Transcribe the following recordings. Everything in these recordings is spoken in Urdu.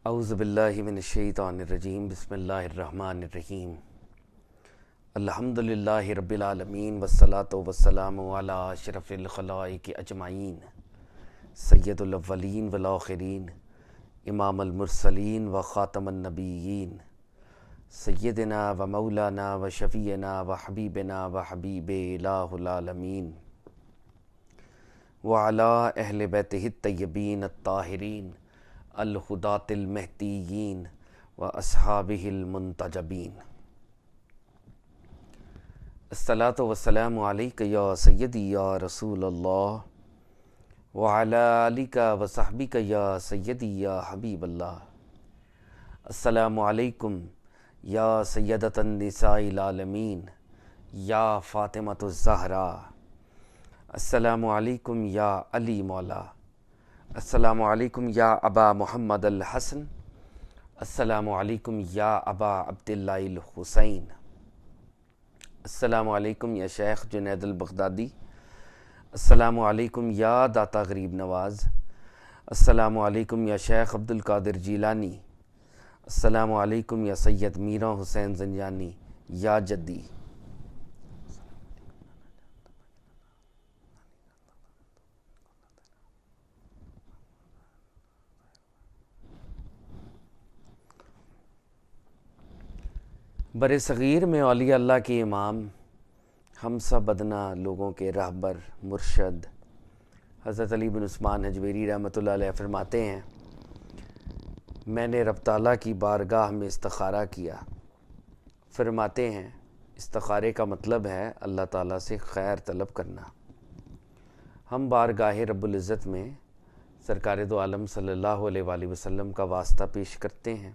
اعوذ باللہ من الشیطان الرجیم بسم اللہ الرحمن الرحیم الحمدللہ رب العالمین والصلاة والسلام علی اشرف الخلائق اجمعین سید الاولین والآخرین امام المرسلین و خاتم النبیین سیدنا و مولانا و شفیعنا و حبیبنا و حبیب الہ العالمین وعلی اہل بیتہ الطیبین الطاہرین الہداۃ المہدیین و اصحابہ المنتجبین۔ الصلاۃ والسلام علیک یا سیدی یا رسول اللہ وعلی آلک و صحبک یا سیدی یا حبیب اللہ۔ السلام علیکم یا سیدۃ النساء العالمین یا فاطمۃ الزہرا۔ السلام علیکم یا علی مولا۔ السلام علیکم یا ابا محمد الحسن۔ السلام علیکم یا ابا عبداللہ الحسین۔ السلام علیکم یا شیخ جنید البغدادی۔ السلام علیکم یا داتا غریب نواز۔ السلام علیکم یا شیخ عبد القادر جیلانی۔ السلام علیکم یا سید میرا حسین زنجانی یا جدی۔ بر صغیر میں اولیاء اللہ کے امام، ہم سب ادنا لوگوں کے رہبر مرشد حضرت علی بن عثمان حجویری رحمۃ اللہ علیہ فرماتے ہیں، میں نے رب تعالیٰ کی بارگاہ میں استخارہ کیا۔ فرماتے ہیں استخارے کا مطلب ہے اللہ تعالیٰ سے خیر طلب کرنا۔ ہم بارگاہ رب العزت میں سرکار دو عالم صلی اللہ علیہ وآلہ وسلم کا واسطہ پیش کرتے ہیں،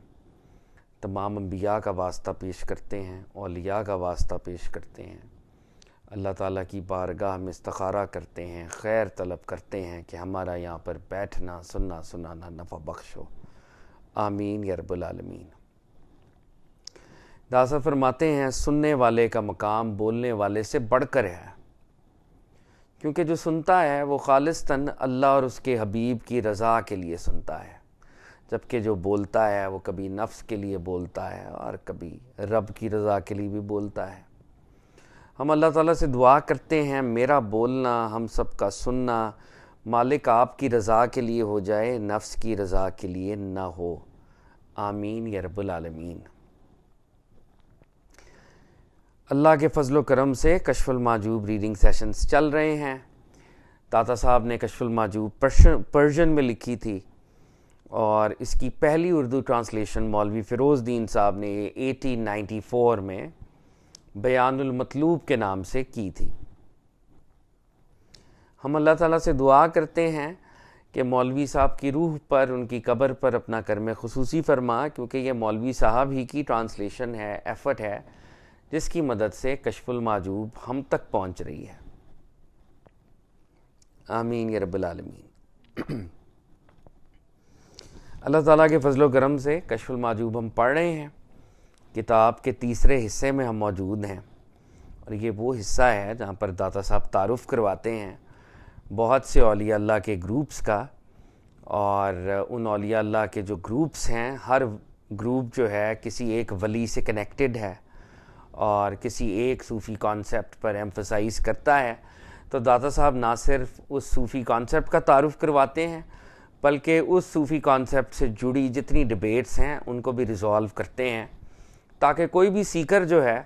تمام انبیاء کا واسطہ پیش کرتے ہیں، اولیاء کا واسطہ پیش کرتے ہیں، اللہ تعالیٰ کی بارگاہ میں استخارہ کرتے ہیں، خیر طلب کرتے ہیں کہ ہمارا یہاں پر بیٹھنا سننا سنانا نفع بخش ہو، آمین یا رب العالمین۔ داسا فرماتے ہیں سننے والے کا مقام بولنے والے سے بڑھ کر ہے، کیونکہ جو سنتا ہے وہ خالصتاً اللہ اور اس کے حبیب کی رضا کے لیے سنتا ہے، جبکہ جو بولتا ہے وہ کبھی نفس کے لیے بولتا ہے اور کبھی رب کی رضا کے لیے بھی بولتا ہے۔ ہم اللہ تعالیٰ سے دعا کرتے ہیں میرا بولنا، ہم سب کا سننا مالک آپ کی رضا کے لیے ہو جائے، نفس کی رضا کے لیے نہ ہو، آمین یا رب العالمین۔ اللہ کے فضل و کرم سے کشف المحجوب ریڈنگ سیشنز چل رہے ہیں۔ داتا صاحب نے کشف المحجوب پرشین میں لکھی تھی اور اس کی پہلی اردو ٹرانسلیشن مولوی فیروز دین صاحب نے 1894 میں بیان المطلوب کے نام سے کی تھی۔ ہم اللہ تعالیٰ سے دعا کرتے ہیں کہ مولوی صاحب کی روح پر، ان کی قبر پر اپنا کرم خصوصی فرما، کیونکہ یہ مولوی صاحب ہی کی ٹرانسلیشن ہے، ایفرٹ ہے، جس کی مدد سے کشف المحجوب ہم تک پہنچ رہی ہے، آمین یا رب العالمین۔ اللہ تعالیٰ کے فضل و کرم سے کشف المحجوب ہم پڑھ رہے ہیں، کتاب کے تیسرے حصے میں ہم موجود ہیں، اور یہ وہ حصہ ہے جہاں پر داتا صاحب تعارف کرواتے ہیں بہت سے اولیاء اللہ کے گروپس کا، اور ان اولیاء اللہ کے جو گروپس ہیں ہر گروپ جو ہے کسی ایک ولی سے کنیکٹڈ ہے اور کسی ایک صوفی کانسیپٹ پر ایمفسائز کرتا ہے، تو داتا صاحب نہ صرف اس صوفی کانسیپٹ کا تعارف کرواتے ہیں بلکہ اس صوفی کانسیپٹ سے جڑی جتنی ڈیبیٹس ہیں ان کو بھی ریزالو کرتے ہیں، تاکہ کوئی بھی سیکر جو ہے،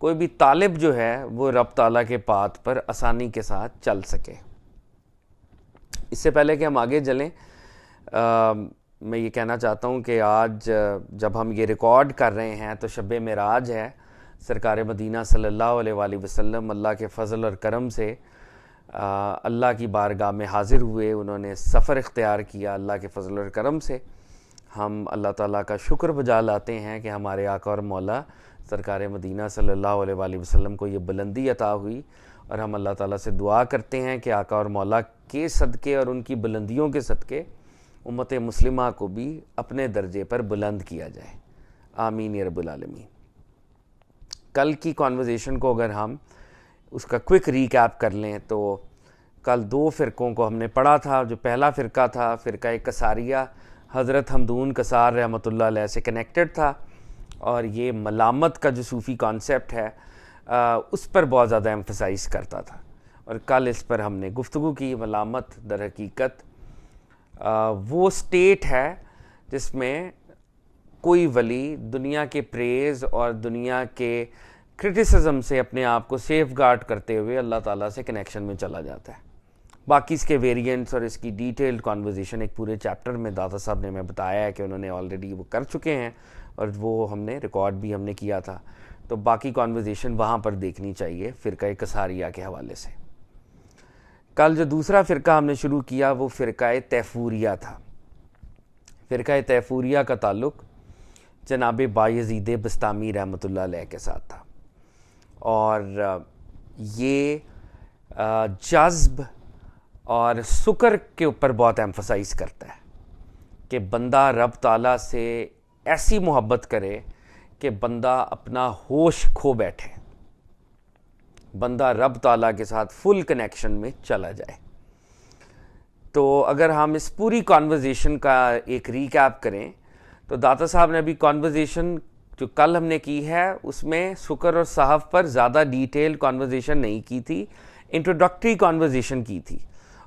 کوئی بھی طالب جو ہے وہ رب تعالیٰ کے پاتھ پر آسانی کے ساتھ چل سکے۔ اس سے پہلے کہ ہم آگے چلیں، میں یہ کہنا چاہتا ہوں کہ آج جب ہم یہ ریکارڈ کر رہے ہیں تو شب معراج ہے، سرکار مدینہ صلی اللہ علیہ وآلہ وسلم اللہ کے فضل اور کرم سے اللہ کی بارگاہ میں حاضر ہوئے، انہوں نے سفر اختیار کیا۔ اللہ کے فضل اور کرم سے ہم اللہ تعالیٰ کا شکر بجا لاتے ہیں کہ ہمارے آقا اور مولا سرکار مدینہ صلی اللہ علیہ وآلہ وسلم کو یہ بلندی عطا ہوئی، اور ہم اللہ تعالیٰ سے دعا کرتے ہیں کہ آقا اور مولا کے صدقے اور ان کی بلندیوں کے صدقے امت مسلمہ کو بھی اپنے درجے پر بلند کیا جائے، آمین یا رب العالمین۔ کل کی کانورزیشن کو اگر ہم اس کا کوئک ریکیپ کر لیں تو کل دو فرقوں کو ہم نے پڑھا تھا۔ جو پہلا فرقہ تھا فرقہ قصاریہ، حضرت حمدون کسار رحمۃ اللہ علیہ سے کنیکٹڈ تھا، اور یہ ملامت کا جو صوفی کانسیپٹ ہے اس پر بہت زیادہ ایمفسائز کرتا تھا، اور کل اس پر ہم نے گفتگو کی۔ ملامت در حقیقت وہ سٹیٹ ہے جس میں کوئی ولی دنیا کے پریز اور دنیا کے کرٹیسزم سے اپنے آپ کو سیف گارڈ کرتے ہوئے اللہ تعالیٰ سے کنیکشن میں چلا جاتا ہے۔ باقی اس کے ویریئنٹس اور اس کی ڈیٹیلڈ کانورزیشن ایک پورے چیپٹر میں داتا صاحب نے ہمیں بتایا ہے کہ انہوں نے آلریڈی وہ کر چکے ہیں، اور وہ ہم نے ریکارڈ بھی ہم نے کیا تھا، تو باقی کانورزیشن وہاں پر دیکھنی چاہیے فرقہ کساریہ کے حوالے سے۔ کل جو دوسرا فرقہ ہم نے شروع کیا وہ فرقہ طیفوریہ تھا۔ فرقہ طیفوریہ کا تعلق جناب بایزید بسطامی رحمۃ اللہ علیہ کے ساتھ تھا، اور یہ جذب اور سکر کے اوپر بہت ایمفسائز کرتا ہے کہ بندہ رب تعالیٰ سے ایسی محبت کرے کہ بندہ اپنا ہوش کھو بیٹھے، بندہ رب تعالیٰ کے ساتھ فل کنیکشن میں چلا جائے۔ تو اگر ہم اس پوری کانورزیشن کا ایک ریکیپ کریں تو داتا صاحب نے ابھی کانورزیشن جو کل ہم نے کی ہے اس میں سکر اور صحف پر زیادہ ڈیٹیل کانورزیشن نہیں کی تھی، انٹروڈکٹری کانورزیشن کی تھی،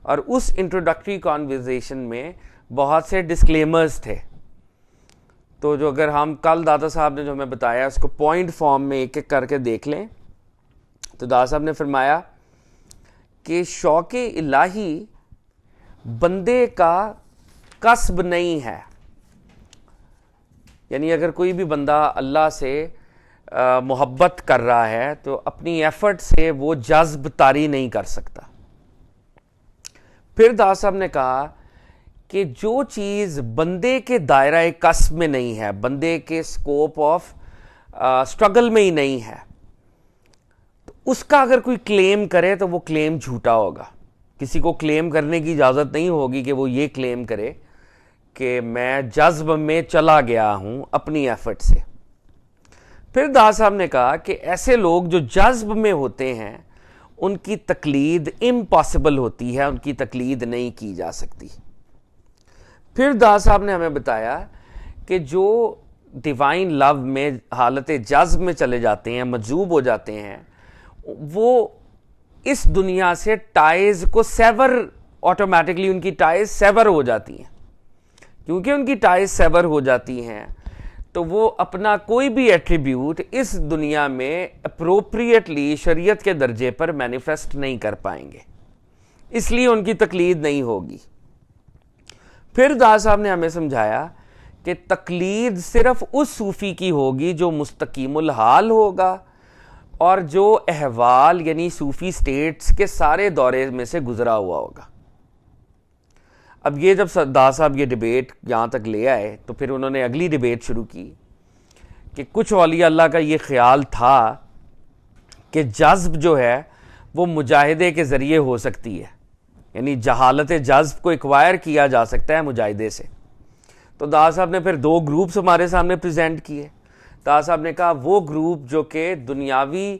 اور اس انٹروڈکٹری کانورزیشن میں بہت سے ڈسکلیمرز تھے۔ تو جو اگر ہم کل داتا صاحب نے جو ہمیں بتایا اس کو پوائنٹ فارم میں ایک ایک کر کے دیکھ لیں تو داتا صاحب نے فرمایا کہ شوق الہی بندے کا کسب نہیں ہے، یعنی اگر کوئی بھی بندہ اللہ سے محبت کر رہا ہے تو اپنی ایفرٹ سے وہ جذب طاری نہیں کر سکتا۔ پھر داتا صاحب نے کہا کہ جو چیز بندے کے دائرہ کسب میں نہیں ہے، بندے کے سکوپ آف اسٹرگل میں ہی نہیں ہے، تو اس کا اگر کوئی کلیم کرے تو وہ کلیم جھوٹا ہوگا۔ کسی کو کلیم کرنے کی اجازت نہیں ہوگی کہ وہ یہ کلیم کرے کہ میں جذب میں چلا گیا ہوں اپنی ایفرٹ سے۔ پھر داتا صاحب نے کہا کہ ایسے لوگ جو جذب میں ہوتے ہیں ان کی تقلید امپاسبل ہوتی ہے، ان کی تقلید نہیں کی جا سکتی۔ پھر داتا صاحب نے ہمیں بتایا کہ جو ڈیوائن لو میں حالت جذب میں چلے جاتے ہیں، مجذوب ہو جاتے ہیں، وہ اس دنیا سے ٹائز کو سیور، آٹومیٹکلی ان کی ٹائز سیور ہو جاتی ہیں۔ کیونکہ ان کی ٹائز سیور ہو جاتی ہیں تو وہ اپنا کوئی بھی ایٹریبیوٹ اس دنیا میں اپروپریٹلی شریعت کے درجے پر مینیفیسٹ نہیں کر پائیں گے، اس لیے ان کی تقلید نہیں ہوگی۔ پھر داتا صاحب نے ہمیں سمجھایا کہ تقلید صرف اس صوفی کی ہوگی جو مستقیم الحال ہوگا اور جو احوال یعنی صوفی سٹیٹس کے سارے دورے میں سے گزرا ہوا ہوگا۔ اب یہ جب داتا صاحب یہ ڈیبیٹ یہاں تک لے آئے تو پھر انہوں نے اگلی ڈیبیٹ شروع کی کہ کچھ اولیاء اللہ کا یہ خیال تھا کہ جذب جو ہے وہ مجاہدے کے ذریعے ہو سکتی ہے، یعنی جہالت جذب کو ایکوائر کیا جا سکتا ہے مجاہدے سے۔ تو داتا صاحب نے پھر دو گروپس ہمارے سامنے پریزنٹ کیے۔ داتا صاحب نے کہا وہ گروپ جو کہ دنیاوی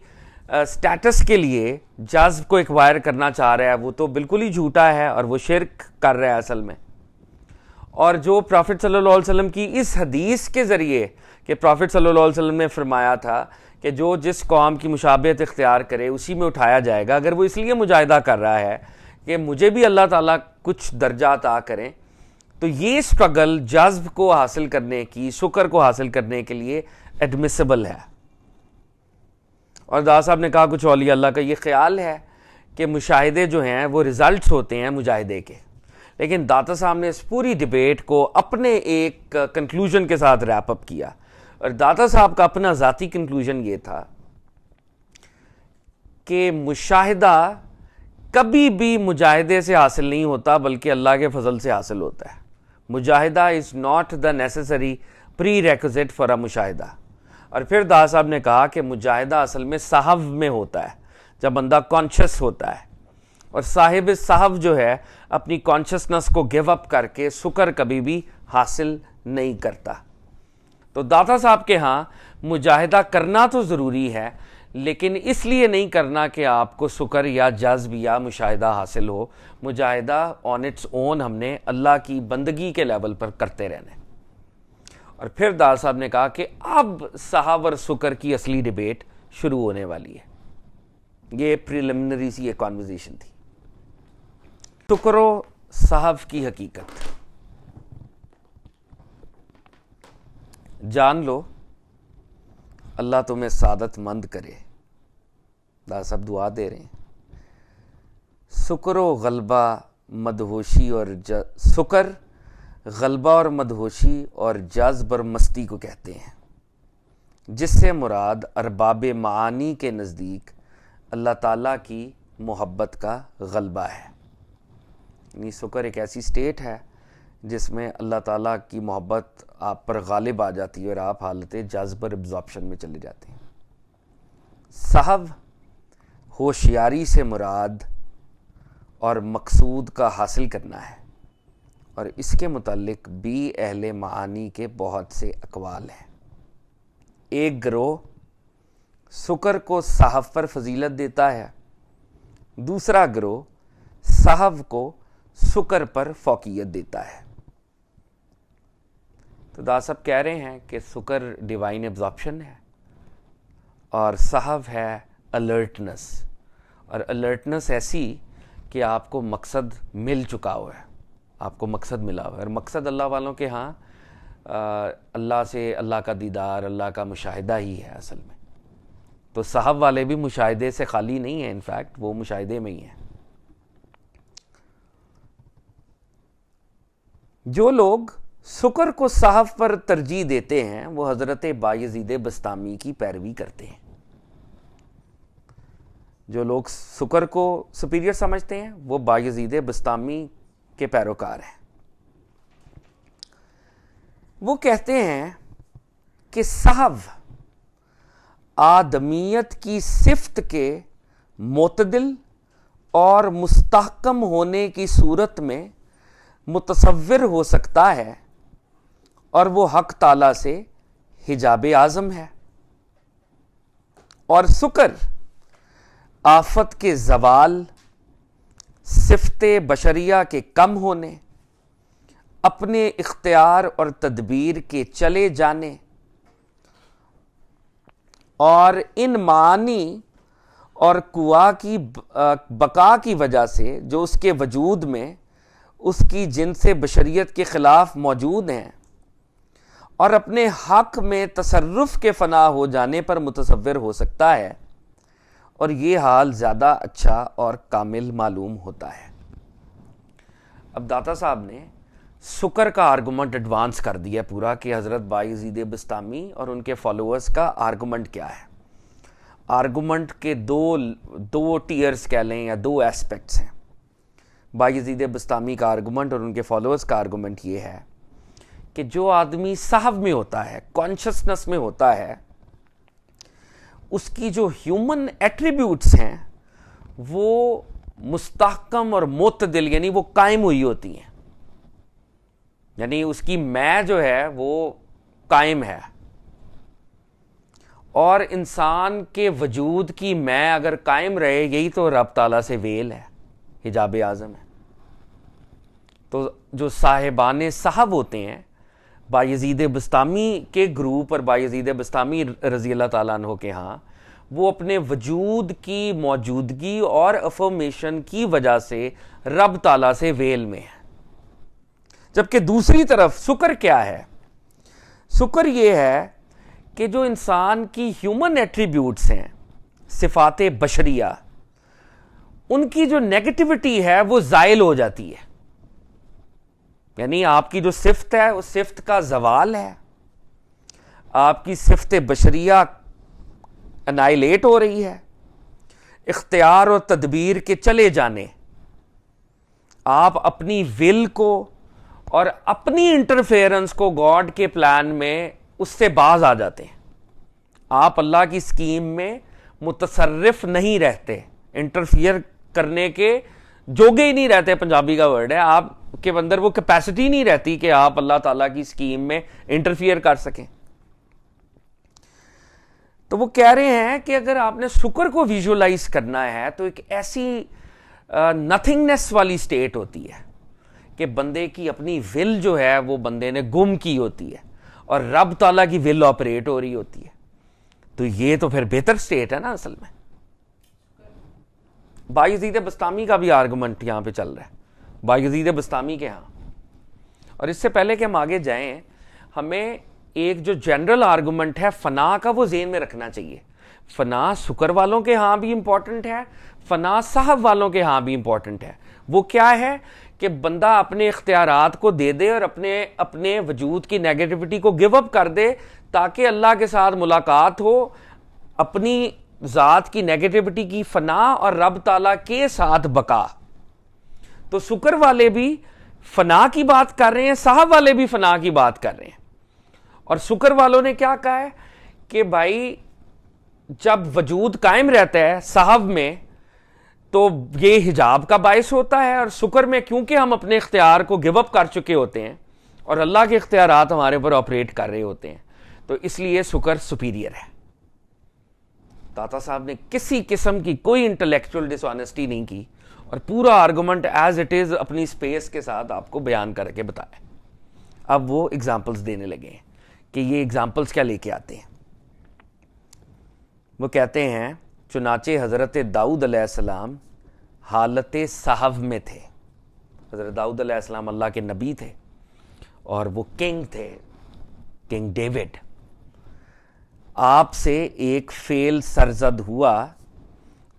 سٹیٹس کے لیے جذب کو ایکوائر کرنا چاہ رہا ہے وہ تو بالکل ہی جھوٹا ہے اور وہ شرک کر رہا ہے اصل میں، اور جو پرافٹ صلی اللہ علیہ وسلم کی اس حدیث کے ذریعے کہ پرافٹ صلی اللہ علیہ وسلم نے فرمایا تھا کہ جو جس قوم کی مشابہت اختیار کرے اسی میں اٹھایا جائے گا، اگر وہ اس لیے مجاہدہ کر رہا ہے کہ مجھے بھی اللہ تعالیٰ کچھ درجہ عطا کریں، تو یہ سٹرگل جذب کو حاصل کرنے کی، شکر کو حاصل کرنے کے لیے ایڈمیسیبل ہے۔ اور داتا صاحب نے کہا کچھ اولیاء اللہ کا یہ خیال ہے کہ مشاہدے جو ہیں وہ ریزلٹس ہوتے ہیں مجاہدے کے، لیکن داتا صاحب نے اس پوری ڈیبیٹ کو اپنے ایک کنکلوژن کے ساتھ ریپ اپ کیا، اور داتا صاحب کا اپنا ذاتی کنکلوژن یہ تھا کہ مشاہدہ کبھی بھی مجاہدے سے حاصل نہیں ہوتا بلکہ اللہ کے فضل سے حاصل ہوتا ہے۔ مجاہدہ is not the necessary prerequisite for a مشاہدہ۔ اور پھر داتا صاحب نے کہا کہ مجاہدہ اصل میں صحو میں ہوتا ہے، جب بندہ کانشیس ہوتا ہے، اور صاحب صحو جو ہے اپنی کانشیسنس کو گیو اپ کر کے سکر کبھی بھی حاصل نہیں کرتا۔ تو داتا صاحب کے ہاں مجاہدہ کرنا تو ضروری ہے، لیکن اس لیے نہیں کرنا کہ آپ کو شکر یا جذب یا مشاہدہ حاصل ہو. مشاہدہ آن اٹس اون ہم نے اللہ کی بندگی کے لیول پر کرتے رہنا ہے. اور پھر دار صاحب نے کہا کہ اب صحو اور شکر کی اصلی ڈیبیٹ شروع ہونے والی ہے. یہ پریلیمنری سی ایک کانورزیشن تھی. شکر و صحو کی حقیقت جان لو. اللہ تمہیں سعادت مند کرے. دار صاحب دعا دے رہے ہیں. شکر و غلبہ مدہوشی اور شکر غلبہ اور مدہوشی اور جذب اور مستی کو کہتے ہیں، جس سے مراد ارباب معانی کے نزدیک اللہ تعالیٰ کی محبت کا غلبہ ہے. یعنی شکر ایک ایسی سٹیٹ ہے جس میں اللہ تعالیٰ کی محبت آپ پر غالب آ جاتی ہے اور آپ حالت جذب اور ابزارپشن میں چلے جاتے ہیں. صحو ہوشیاری سے مراد اور مقصود کا حاصل کرنا ہے، اور اس کے متعلق بھی اہل معانی کے بہت سے اقوال ہیں. ایک گروہ شکر کو صحو پر فضیلت دیتا ہے، دوسرا گروہ صحو کو شکر پر فوقیت دیتا ہے. تو دا صاحب کہہ رہے ہیں کہ شکر ڈیوائن ابزارپشن ہے اور صحو ہے الرٹنس. اور الرٹنس ایسی کہ آپ کو مقصد مل چکا ہوا ہے، آپ کو مقصد ملا ہوا ہے. اور مقصد اللہ والوں کے ہاں اللہ سے اللہ کا دیدار، اللہ کا مشاہدہ ہی ہے اصل میں. تو صحو والے بھی مشاہدے سے خالی نہیں ہیں، انفیکٹ وہ مشاہدے میں ہی ہیں. جو لوگ شکر کو صحو پر ترجیح دیتے ہیں وہ حضرت بایزید بسطامی کی پیروی کرتے ہیں. جو لوگ شکر کو سپیریئر سمجھتے ہیں وہ بایزید بسطامی کے پیروکار ہیں. وہ کہتے ہیں کہ صحو آدمیت کی صفت کے معتدل اور مستحکم ہونے کی صورت میں متصور ہو سکتا ہے، اور وہ حق تعالیٰ سے حجاب اعظم ہے. اور شکر آفت کے زوال، صفت بشریہ کے کم ہونے، اپنے اختیار اور تدبیر کے چلے جانے، اور ان معانی اور قوا کی بقا کی وجہ سے جو اس کے وجود میں اس کی جنس بشریت کے خلاف موجود ہیں، اور اپنے حق میں تصرف کے فنا ہو جانے پر متصور ہو سکتا ہے، اور یہ حال زیادہ اچھا اور کامل معلوم ہوتا ہے. اب داتا صاحب نے شکر کا آرگومنٹ ایڈوانس کر دیا پورا کہ حضرت بایزید بسطامی اور ان کے فالوورز کا آرگومنٹ کیا ہے. آرگومنٹ کے دو ٹیئرز کہہ لیں یا دو ایسپیکٹس ہیں. بایزید بسطامی کا آرگومنٹ اور ان کے فالوورز کا آرگومنٹ یہ ہے کہ جو آدمی صحو میں ہوتا ہے، کانشسنس میں ہوتا ہے، اس کی جو ہیومن ایٹریبیوٹس ہیں وہ مستحکم اور معتدل، یعنی وہ قائم ہوئی ہوتی ہیں. یعنی اس کی میں جو ہے وہ قائم ہے، اور انسان کے وجود کی میں اگر قائم رہے، یہی تو رب تعالیٰ سے ویل ہے، حجاب اعظم ہے. تو جو صاحبان صحو ہوتے ہیں بایزید بسطامی کے گروپ اور بایزید بسطامی رضی اللہ تعالیٰ عنہ کے ہاں، وہ اپنے وجود کی موجودگی اور افرمیشن کی وجہ سے رب تعالیٰ سے ویل میں ہے. جبکہ دوسری طرف شکر کیا ہے؟ شکر یہ ہے کہ جو انسان کی ہیومن ایٹریبیوٹس ہیں، صفات بشریہ، ان کی جو نیگیٹیوٹی ہے وہ زائل ہو جاتی ہے. یعنی آپ کی جو صفت ہے اس صفت کا زوال ہے، آپ کی صفت بشریہ انائلیٹ ہو رہی ہے، اختیار اور تدبیر کے چلے جانے، آپ اپنی ول کو اور اپنی انٹرفیئرنس کو گاڈ کے پلان میں اس سے باز آ جاتے ہیں. آپ اللہ کی اسکیم میں متصرف نہیں رہتے، انٹرفیئر کرنے کے جوگے ہی نہیں رہتے، پنجابی کا ورڈ ہے. آپ کے اندر وہ کیپیسٹی نہیں رہتی کہ آپ اللہ تعالیٰ کی اسکیم میں انٹرفیئر کر سکیں. تو وہ کہہ رہے ہیں کہ اگر آپ نے شکر کو ویژولائز کرنا ہے تو ایک ایسی نتھنگنیس والی سٹیٹ ہوتی ہے کہ بندے کی اپنی ول جو ہے وہ بندے نے گم کی ہوتی ہے اور رب تعالیٰ کی ول آپریٹ ہو رہی ہوتی ہے. تو یہ تو پھر بہتر سٹیٹ ہے نا اصل میں. بایزید بسطامی کا بھی آرگومنٹ یہاں پہ چل رہا ہے, بایزید بسطامی کے ہاں. اور اس سے پہلے کہ ہم آگے جائیں, ہمیں ایک جو جنرل آرگومنٹ ہے فنا کا وہ ذہن میں رکھنا چاہیے. فنا شکر والوں کے ہاں بھی امپورٹنٹ ہے, فنا صاحب والوں کے ہاں بھی امپورٹنٹ ہے. وہ کیا ہے کہ بندہ اپنے اختیارات کو دے دے اور اپنے وجود کی نیگیٹیوٹی کو گیو اپ کر دے تاکہ اللہ کے ساتھ ملاقات ہو, اپنی ذات کی نیگیٹیوٹی کی فنا اور رب تعالیٰ کے ساتھ بقا. تو شکر والے بھی فنا کی بات کر رہے ہیں, صاحب والے بھی فنا کی بات کر رہے ہیں. اور شکر والوں نے کیا کہا ہے کہ بھائی جب وجود قائم رہتا ہے صاحب میں تو یہ حجاب کا باعث ہوتا ہے, اور شکر میں کیونکہ ہم اپنے اختیار کو گیو اپ کر چکے ہوتے ہیں اور اللہ کے اختیارات ہمارے اوپر آپریٹ کر رہے ہوتے ہیں, تو اس لیے شکر سپیریئر ہے. داتا صاحب نے کسی قسم کی کوئی انٹلیکچوئل ڈس آنیسٹی نہیں کی اور پورا آرگومنٹ ایز اٹ از اپنی اسپیس کے ساتھ آپ کو بیان کر کے بتایا. اب وہ اگزامپلس دینے لگے ہیں کہ یہ اگزامپلس کیا لے کے آتے ہیں. وہ کہتے ہیں چنانچہ حضرت داؤد علیہ السلام حالت صحو میں تھے. حضرت داؤد علیہ السلام اللہ کے نبی تھے اور وہ کنگ تھے, کنگ ڈیوڈ. آپ سے ایک فعل سرزد ہوا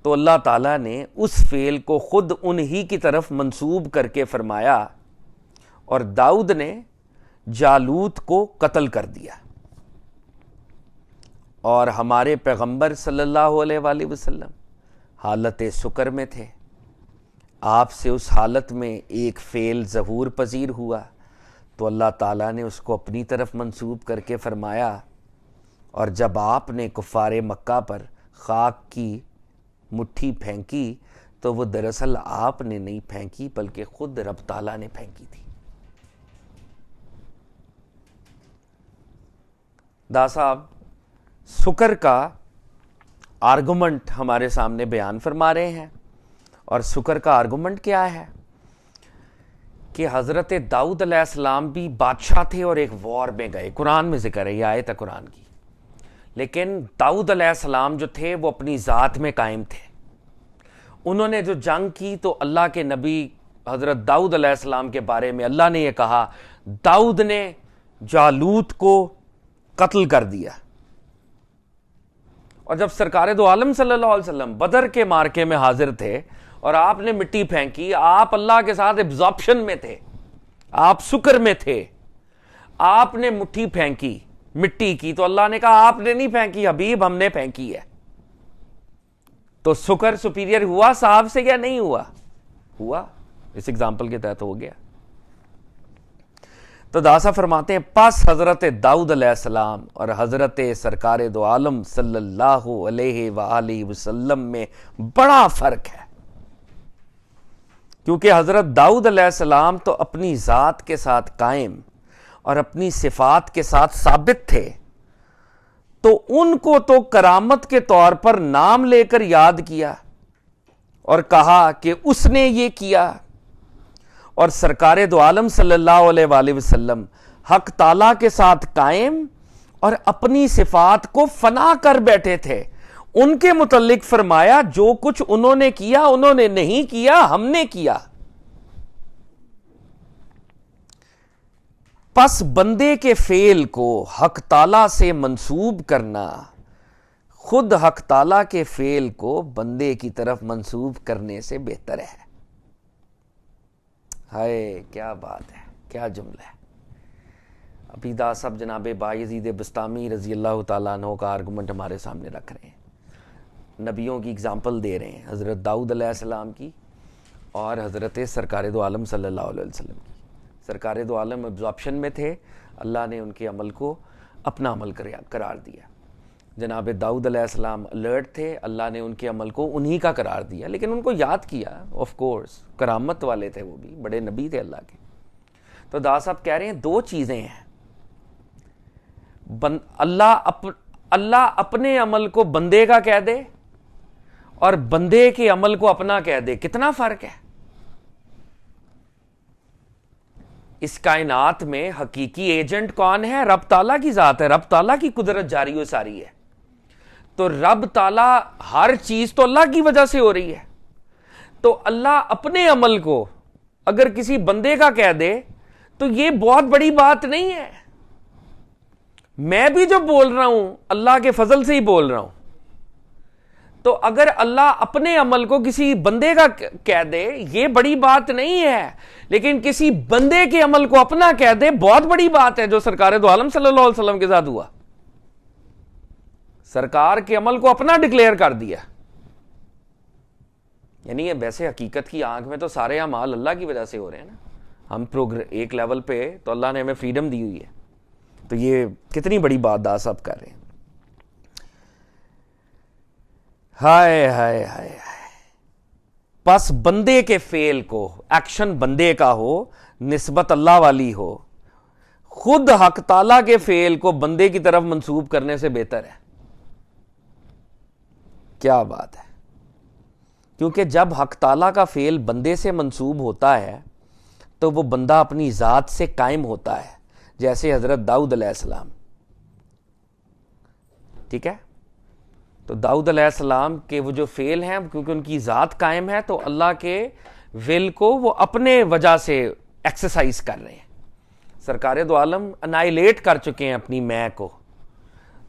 تو اللہ تعالیٰ نے اس فعل کو خود انہی کی طرف منسوب کر کے فرمایا اور داؤد نے جالوت کو قتل کر دیا. اور ہمارے پیغمبر صلی اللہ علیہ وآلہ وسلم حالت شکر میں تھے. آپ سے اس حالت میں ایک فعل ظہور پذیر ہوا تو اللہ تعالیٰ نے اس کو اپنی طرف منسوب کر کے فرمایا, اور جب آپ نے کفار مکہ پر خاک کی مٹھی پھینکی تو وہ دراصل آپ نے نہیں پھینکی بلکہ خود رب تعالیٰ نے پھینکی تھی. دا صاحب شکر کا آرگومنٹ ہمارے سامنے بیان فرما رہے ہیں, اور شکر کا آرگومنٹ کیا ہے کہ حضرت داؤد علیہ السلام بھی بادشاہ تھے اور ایک وار میں گئے. قرآن میں ذکر ہے, یہ آیت ہے قرآن کی. لیکن داؤد علیہ السلام جو تھے وہ اپنی ذات میں قائم تھے. انہوں نے جو جنگ کی تو اللہ کے نبی حضرت داؤد علیہ السلام کے بارے میں اللہ نے یہ کہا داؤد نے جالوت کو قتل کر دیا. اور جب سرکار دو عالم صلی اللہ علیہ وسلم بدر کے مارکے میں حاضر تھے اور آپ نے مٹی پھینکی, آپ اللہ کے ساتھ ایبزارپشن میں تھے, آپ شکر میں تھے. آپ نے مٹھی پھینکی مٹی کی تو اللہ نے کہا آپ نے نہیں پھینکی حبیب, ہم نے پھینکی ہے. تو شکر سپیریئر ہوا صاحب سے یا نہیں ہوا؟ ہوا. اس ایگزامپل کے تحت ہو گیا. تو داسا فرماتے ہیں پس حضرت داؤد علیہ السلام اور حضرت سرکار دو عالم صلی اللہ علیہ وآلہ وسلم میں بڑا فرق ہے, کیونکہ حضرت داؤد علیہ السلام تو اپنی ذات کے ساتھ قائم اور اپنی صفات کے ساتھ ثابت تھے, تو ان کو تو کرامت کے طور پر نام لے کر یاد کیا اور کہا کہ اس نے یہ کیا. اور سرکار دو عالم صلی اللہ علیہ وآلہ وسلم حق تعالیٰ کے ساتھ قائم اور اپنی صفات کو فنا کر بیٹھے تھے. ان کے متعلق فرمایا جو کچھ انہوں نے کیا انہوں نے نہیں کیا, ہم نے کیا. پس بندے کے فعل کو حق تعالیٰ سے منسوب کرنا خود حق تعالیٰ کے فعل کو بندے کی طرف منسوب کرنے سے بہتر ہے. ہائے کیا بات ہے, کیا جملہ ہے. ابھی دا صاحب جناب بایزید بسطامی رضی اللہ تعالیٰ عنہ کا آرگومنٹ ہمارے سامنے رکھ رہے ہیں, نبیوں کی اگزامپل دے رہے ہیں, حضرت داؤد علیہ السلام کی اور حضرت سرکار دو عالم صلی اللہ علیہ وسلم کی. سرکار دو عالم ابزارپشن میں تھے, اللہ نے ان کے عمل کو اپنا عمل قرار دیا. جناب داؤد علیہ السلام الرٹ تھے, اللہ نے ان کے عمل کو انہی کا قرار دیا, لیکن ان کو یاد کیا. آف کورس کرامت والے تھے, وہ بھی بڑے نبی تھے اللہ کے. تو دا صاحب کہہ رہے ہیں دو چیزیں ہیں, اللہ اللہ اپنے عمل کو بندے کا کہہ دے اور بندے کے عمل کو اپنا کہہ دے، کتنا فرق ہے؟ اس کائنات میں حقیقی ایجنٹ کون ہے؟ رب تعالیٰ کی ذات ہے، رب تعالیٰ کی قدرت جاری و ساری ہے. تو رب تعالیٰ ہر چیز تو اللہ کی وجہ سے ہو رہی ہے. تو اللہ اپنے عمل کو اگر کسی بندے کا کہہ دے تو یہ بہت بڑی بات نہیں ہے. میں بھی جو بول رہا ہوں اللہ کے فضل سے ہی بول رہا ہوں. تو اگر اللہ اپنے عمل کو کسی بندے کا کہہ دے یہ بڑی بات نہیں ہے، لیکن کسی بندے کے عمل کو اپنا کہہ دے بہت بڑی بات ہے، جو سرکار دو عالم صلی اللہ علیہ وسلم کے ساتھ ہوا. سرکار کے عمل کو اپنا ڈکلیئر کر دیا. یعنی یہ ویسے حقیقت کی آنکھ میں تو سارے اعمال اللہ کی وجہ سے ہو رہے ہیں نا. ہم ایک لیول پہ تو اللہ نے ہمیں فریڈم دی ہوئی ہے. تو یہ کتنی بڑی بات داس آپ کر رہے ہیں. ہائے ہائے ہائے. پس بندے کے فعل کو، ایکشن بندے کا ہو، نسبت اللہ والی ہو، خود حق تعالیٰ کے فعل کو بندے کی طرف منسوب کرنے سے بہتر ہے. کیا بات ہے. کیونکہ جب حق تعالیٰ کا فعل بندے سے منسوب ہوتا ہے تو وہ بندہ اپنی ذات سے قائم ہوتا ہے، جیسے حضرت داؤد علیہ السلام. ٹھیک ہے. تو داؤد علیہ السلام کے وہ جو فعل ہیں کیونکہ ان کی ذات قائم ہے تو اللہ کے ول کو وہ اپنے وجہ سے ایکسرسائز کر رہے ہیں. سرکار دو عالم انائیلیٹ کر چکے ہیں اپنی میں کو.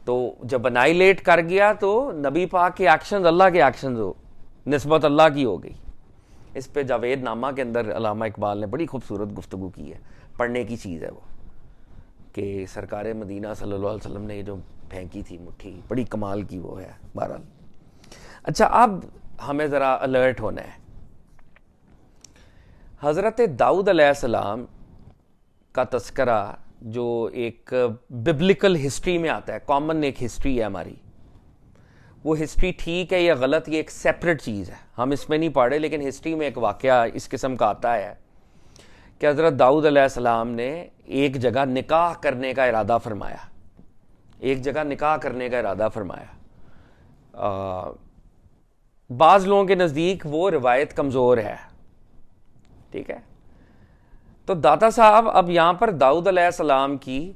تو جب انائیلیٹ کر گیا تو نبی پاک کے ایکشنز اللہ کے ایکشنز ہو، نسبت اللہ کی ہو گئی. اس پہ جاوید نامہ کے اندر علامہ اقبال نے بڑی خوبصورت گفتگو کی ہے، پڑھنے کی چیز ہے وہ، کہ سرکار مدینہ صلی اللہ علیہ وسلم نے یہ جو پھینکی تھی مٹھی، بڑی کمال کی وہ ہے. بہرحال اچھا، اب ہمیں ذرا الرٹ ہونا ہے. حضرت داؤد علیہ السلام کا تذکرہ جو ایک ببلیکل ہسٹری میں آتا ہے، کامن ایک ہسٹری ہے ہماری، وہ ہسٹری ٹھیک ہے یا غلط یہ ایک سیپریٹ چیز ہے، ہم اس میں نہیں پڑھے، لیکن ہسٹری میں ایک واقعہ اس قسم کا آتا ہے کہ حضرت داؤد علیہ السلام نے ایک جگہ نکاح کرنے کا ارادہ فرمایا. ایک جگہ نکاح کرنے کا ارادہ فرمایا. بعض لوگوں کے نزدیک وہ روایت کمزور ہے. ٹھیک ہے. تو داتا صاحب اب یہاں پر داؤد علیہ السلام کی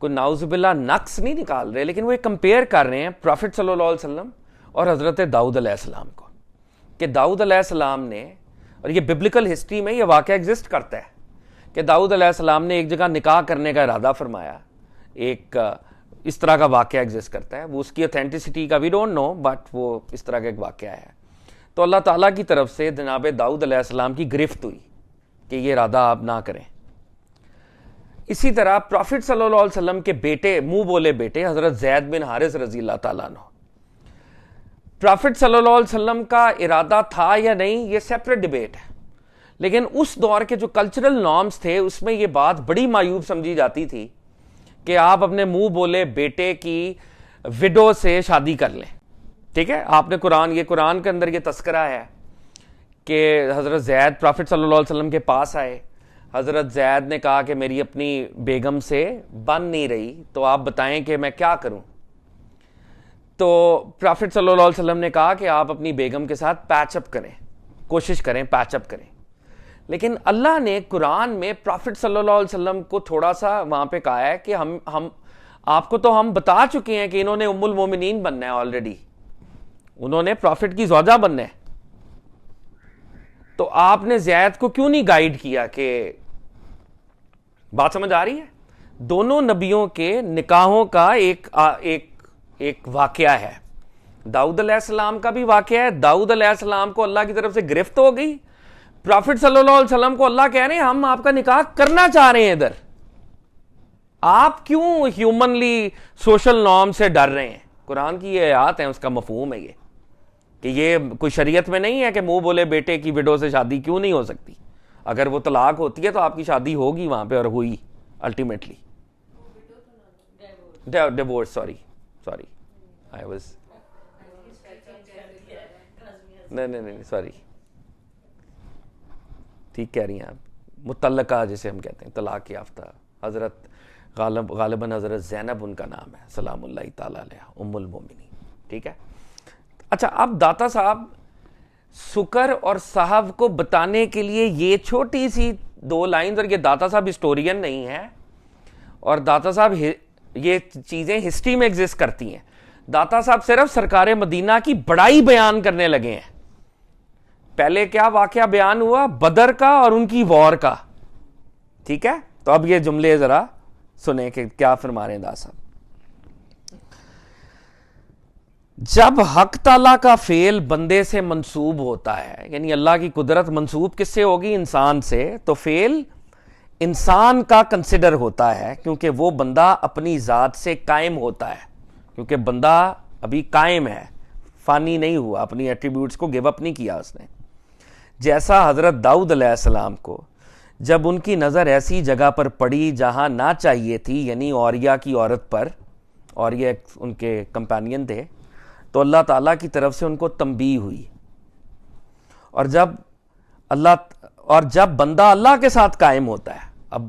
کوئی نعوذ باللہ نقص نہیں نکال رہے، لیکن وہ ایک کمپیئر کر رہے ہیں پروفٹ صلی اللہ علیہ وسلم اور حضرت داؤد علیہ السلام کو، کہ داؤد علیہ السلام نے، اور یہ ببلیکل ہسٹری میں یہ واقعہ ایگزسٹ کرتا ہے کہ داؤد علیہ السلام نے ایک جگہ نکاح کرنے کا ارادہ فرمایا. ایک اس طرح کا واقعہ ایگزسٹ کرتا ہے، وہ اس کی اوتھینٹسٹی کا وی ڈونٹ نو، بٹ وہ اس طرح کا ایک واقعہ ہے. تو اللہ تعالیٰ کی طرف سے جناب داؤد علیہ السلام کی گرفت ہوئی کہ یہ ارادہ آپ نہ کریں. اسی طرح پروفٹ صلی اللہ علیہ وسلم کے بیٹے، منہ بولے بیٹے، حضرت زید بن حارث رضی اللہ تعالیٰ عنہ، پروفٹ صلی اللہ علیہ وسلم کا ارادہ تھا یا نہیں یہ سیپریٹ ڈیبیٹ ہے، لیکن اس دور کے جو کلچرل نارمز تھے اس میں یہ بات بڑی معیوب سمجھی جاتی تھی کہ آپ اپنے منہ بولے بیٹے کی وڈو سے شادی کر لیں. ٹھیک ہے. آپ نے یہ قرآن کے اندر یہ تذکرہ ہے کہ حضرت زید پروفٹ صلی اللہ علیہ وسلم کے پاس آئے. حضرت زید نے کہا کہ میری اپنی بیگم سے بن نہیں رہی، تو آپ بتائیں کہ میں کیا کروں. تو پروفٹ صلی اللہ علیہ وسلم نے کہا کہ آپ اپنی بیگم کے ساتھ پیچ اپ کریں، کوشش کریں پیچ اپ کریں. لیکن اللہ نے قرآن میں پروفٹ صلی اللہ علیہ وسلم کو تھوڑا سا وہاں پہ کہا ہے کہ ہم آپ کو تو ہم بتا چکے ہیں کہ انہوں نے ام المومنین بننا ہے، آلریڈی انہوں نے پروفٹ کی زوجہ بننا ہے. تو آپ نے زید کو کیوں نہیں گائیڈ کیا؟ کہ بات سمجھ آ رہی ہے؟ دونوں نبیوں کے نکاحوں کا ایک واقعہ ہے. داؤد علیہ السلام کا بھی واقعہ ہے. داؤد علیہ السلام کو اللہ کی طرف سے گرفت ہو گئی. پروفٹ صلی اللہ علیہ وسلم کو اللہ کہہ رہے ہیں ہم آپ کا نکاح کرنا چاہ رہے ہیں ادھر، آپ کیوں ہیومنلی سوشل نارم سے ڈر رہے ہیں؟ قرآن کی یہ آیات ہیں، اس کا مفہوم ہے یہ کہ یہ کوئی شریعت میں نہیں ہے کہ منہ بولے بیٹے کی وڈو سے شادی کیوں نہیں ہو سکتی. اگر وہ طلاق ہوتی ہے تو آپ کی شادی ہوگی وہاں پہ، اور ہوئی ultimately. Divorce, sorry I was نہیں سوری، ٹھیک کہہ رہی ہیں آپ. متعلقہ جسے ہم کہتے ہیں، طلاق یافتہ. حضرت غالباً حضرت زینب ان کا نام ہے سلام اللہ تعالیٰ علیہ، ام المومنین. ٹھیک ہے. اچھا، اب داتا صاحب سکر اور صحف کو بتانے کے لیے یہ چھوٹی سی 2 لائنز، اور یہ داتا صاحب ہسٹورین نہیں ہے، اور داتا صاحب یہ چیزیں ہسٹری میں ایگزسٹ کرتی ہیں. داتا صاحب صرف سرکار مدینہ کی بڑائی بیان کرنے لگے ہیں. پہلے کیا واقعہ بیان ہوا؟ بدر کا اور ان کی وار کا. ٹھیک ہے. تو اب یہ جملے ذرا سنیں کہ کیا فرما رہے ہیں داتا صاحب. جب حق تعالیٰ کا فعل بندے سے منسوب ہوتا ہے، یعنی اللہ کی قدرت منسوب کس سے ہوگی؟ انسان سے. تو فعل انسان کا کنسیڈر ہوتا ہے کیونکہ وہ بندہ اپنی ذات سے قائم ہوتا ہے، کیونکہ بندہ ابھی قائم ہے، فانی نہیں ہوا، اپنی ایٹریبیوٹس کو گیو اپ نہیں کیا اس نے. جیسا حضرت داؤد علیہ السلام کو جب ان کی نظر ایسی جگہ پر پڑی جہاں نہ چاہیے تھی، یعنی اوریا کی عورت پر، اوریا ان کے کمپینین تھے، تو اللہ تعالیٰ کی طرف سے ان کو تنبیہ ہوئی. اور جب بندہ اللہ کے ساتھ قائم ہوتا ہے، اب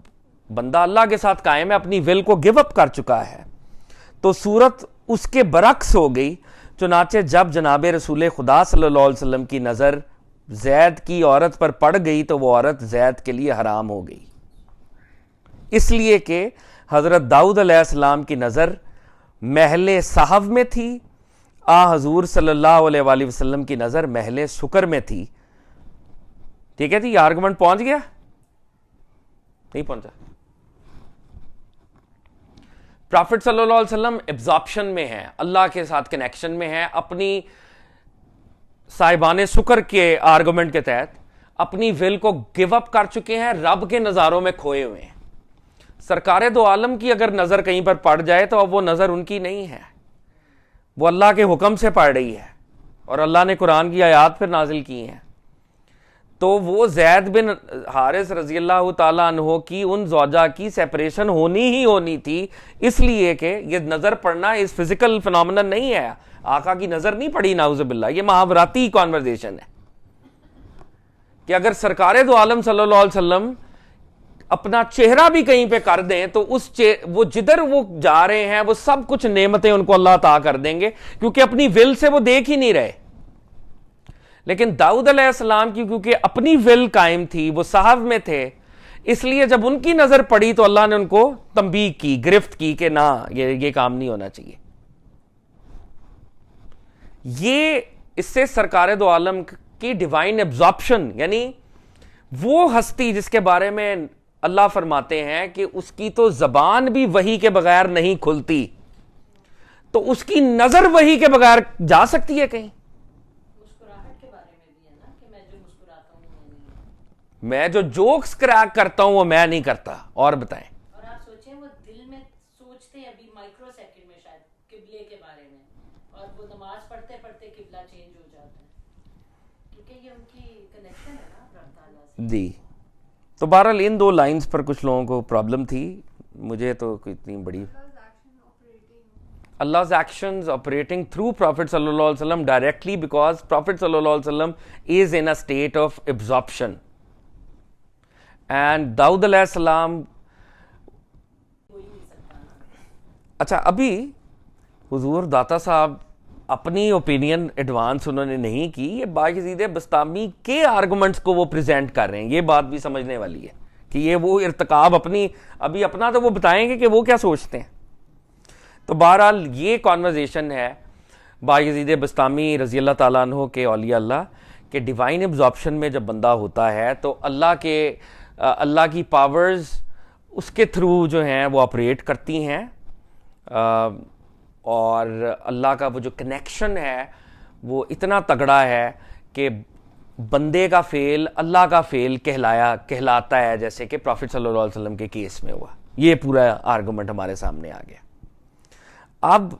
بندہ اللہ کے ساتھ قائم ہے، اپنی ول کو گیو اپ کر چکا ہے، تو صورت اس کے برعکس ہو گئی. چنانچہ جب جناب رسول خدا صلی اللہ علیہ وسلم کی نظر زید کی عورت پر پڑ گئی تو وہ عورت زید کے لیے حرام ہو گئی، اس لیے کہ حضرت داؤد علیہ السلام کی نظر محل صحف میں تھی، حضور صلی اللہ علیہ وآلہ وسلم کی نظر محل سکر میں تھی. ٹھیک ہے جی. یہ آرگومنٹ پہنچ گیا؟ نہیں پہنچا. پرافٹ صلی اللہ علیہ وسلم ایبزارپشن میں ہے، اللہ کے ساتھ کنیکشن میں ہے، اپنی صاحبان سکر کے آرگومنٹ کے تحت اپنی ول کو گیو اپ کر چکے ہیں، رب کے نظاروں میں کھوئے ہوئے ہیں. سرکار دو عالم کی اگر نظر کہیں پر پڑ جائے تو اب وہ نظر ان کی نہیں ہے، وہ اللہ کے حکم سے پڑ رہی ہے، اور اللہ نے قرآن کی آیات پھر نازل کی ہیں. تو وہ زید بن حارث رضی اللہ تعالیٰ عنہ کی ان زوجہ کی سیپریشن ہونی ہی ہونی تھی، اس لیے کہ یہ نظر پڑنا اس فزیکل فنامنن نہیں ہے. آقا کی نظر نہیں پڑی نعوذ باللہ، یہ محاوراتی کانورزیشن ہے کہ اگر سرکار دو عالم صلی اللہ علیہ وسلم اپنا چہرہ بھی کہیں پہ کر دیں تو وہ جدھر وہ جا رہے ہیں وہ سب کچھ نعمتیں ان کو اللہ عطا کر دیں گے، کیونکہ اپنی ول سے وہ دیکھ ہی نہیں رہے. لیکن داؤد علیہ السلام کی کیونکہ اپنی ول قائم تھی، وہ صحف میں تھے، اس لیے جب ان کی نظر پڑی تو اللہ نے ان کو تنبیہ کی، گرفت کی کہ نہ، یہ کام نہیں ہونا چاہیے. یہ اس سے سرکار دو عالم کی ڈیوائن ایبزارپشن، یعنی وہ ہستی جس کے بارے میں اللہ فرماتے ہیں کہ اس کی تو زبان بھی وحی کے بغیر نہیں کھلتی، تو اس کی نظر وحی کے بغیر جا سکتی ہے کہیں؟ مسکراہٹ کے بارے میں بھی ہے نا کہ میں جو مسکراتا ہوں میں جو جوکس کریک کرتا ہوں وہ میں نہیں کرتا. اور بتائیں. اور آپ سوچیں وہ دل میں سوچتے ابھی مائکرو سیکنڈ میں شاید قبلے کے بارے میں، اور وہ نماز پڑھتے پڑھتے قبلہ چینج ہو جاتا ہے، کیونکہ یہ ان کی کنیکشن ہے نا رب تعالیٰ سے. جی. تو بہرحال ان 2 لائنز پر کچھ لوگوں کو پرابلم تھی، مجھے تو اتنی بڑی. Allah's actions operating through Prophet sallallahu alaihi wasallam directly, because Prophet sallallahu alaihi wasallam is in a state of absorption, and Daud alayhi salam. اچھا، ابھی حضور داتا صاحب اپنی اوپینین ایڈوانس انہوں نے نہیں کی، یہ باقی بستامی کے آرگومنٹس کو وہ پریزنٹ کر رہے ہیں. یہ بات بھی سمجھنے والی ہے کہ یہ وہ ارتکاب ابھی اپنا تو وہ بتائیں گے کہ وہ کیا سوچتے ہیں. تو بہرحال یہ کانورزیشن ہے باقی بستامی رضی اللہ تعالیٰ عنہ کے اولیاء اللہ کہ ڈیوائن ایبزارپشن میں جب بندہ ہوتا ہے تو اللہ کی پاورز اس کے تھرو جو ہیں وہ آپریٹ کرتی ہیں، اور اللہ کا وہ جو کنیکشن ہے وہ اتنا تگڑا ہے کہ بندے کا فعل اللہ کا فعل کہلاتا ہے، جیسے کہ پروفٹ صلی اللہ علیہ وسلم کے کیس میں ہوا. یہ پورا آرگومنٹ ہمارے سامنے آ گیا. اب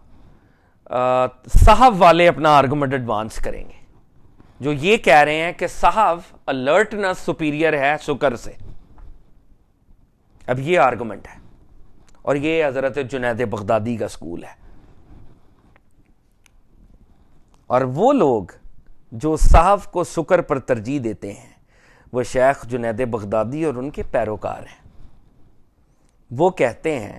صحف والے اپنا آرگومنٹ ایڈوانس کریں گے، جو یہ کہہ رہے ہیں کہ صحف الرٹنس سپیریئر ہے سکر سے. اب یہ آرگومنٹ ہے، اور یہ حضرت جنید بغدادی کا سکول ہے. اور وہ لوگ جو صحف کو سکر پر ترجیح دیتے ہیں وہ شیخ جنید بغدادی اور ان کے پیروکار ہیں. وہ کہتے ہیں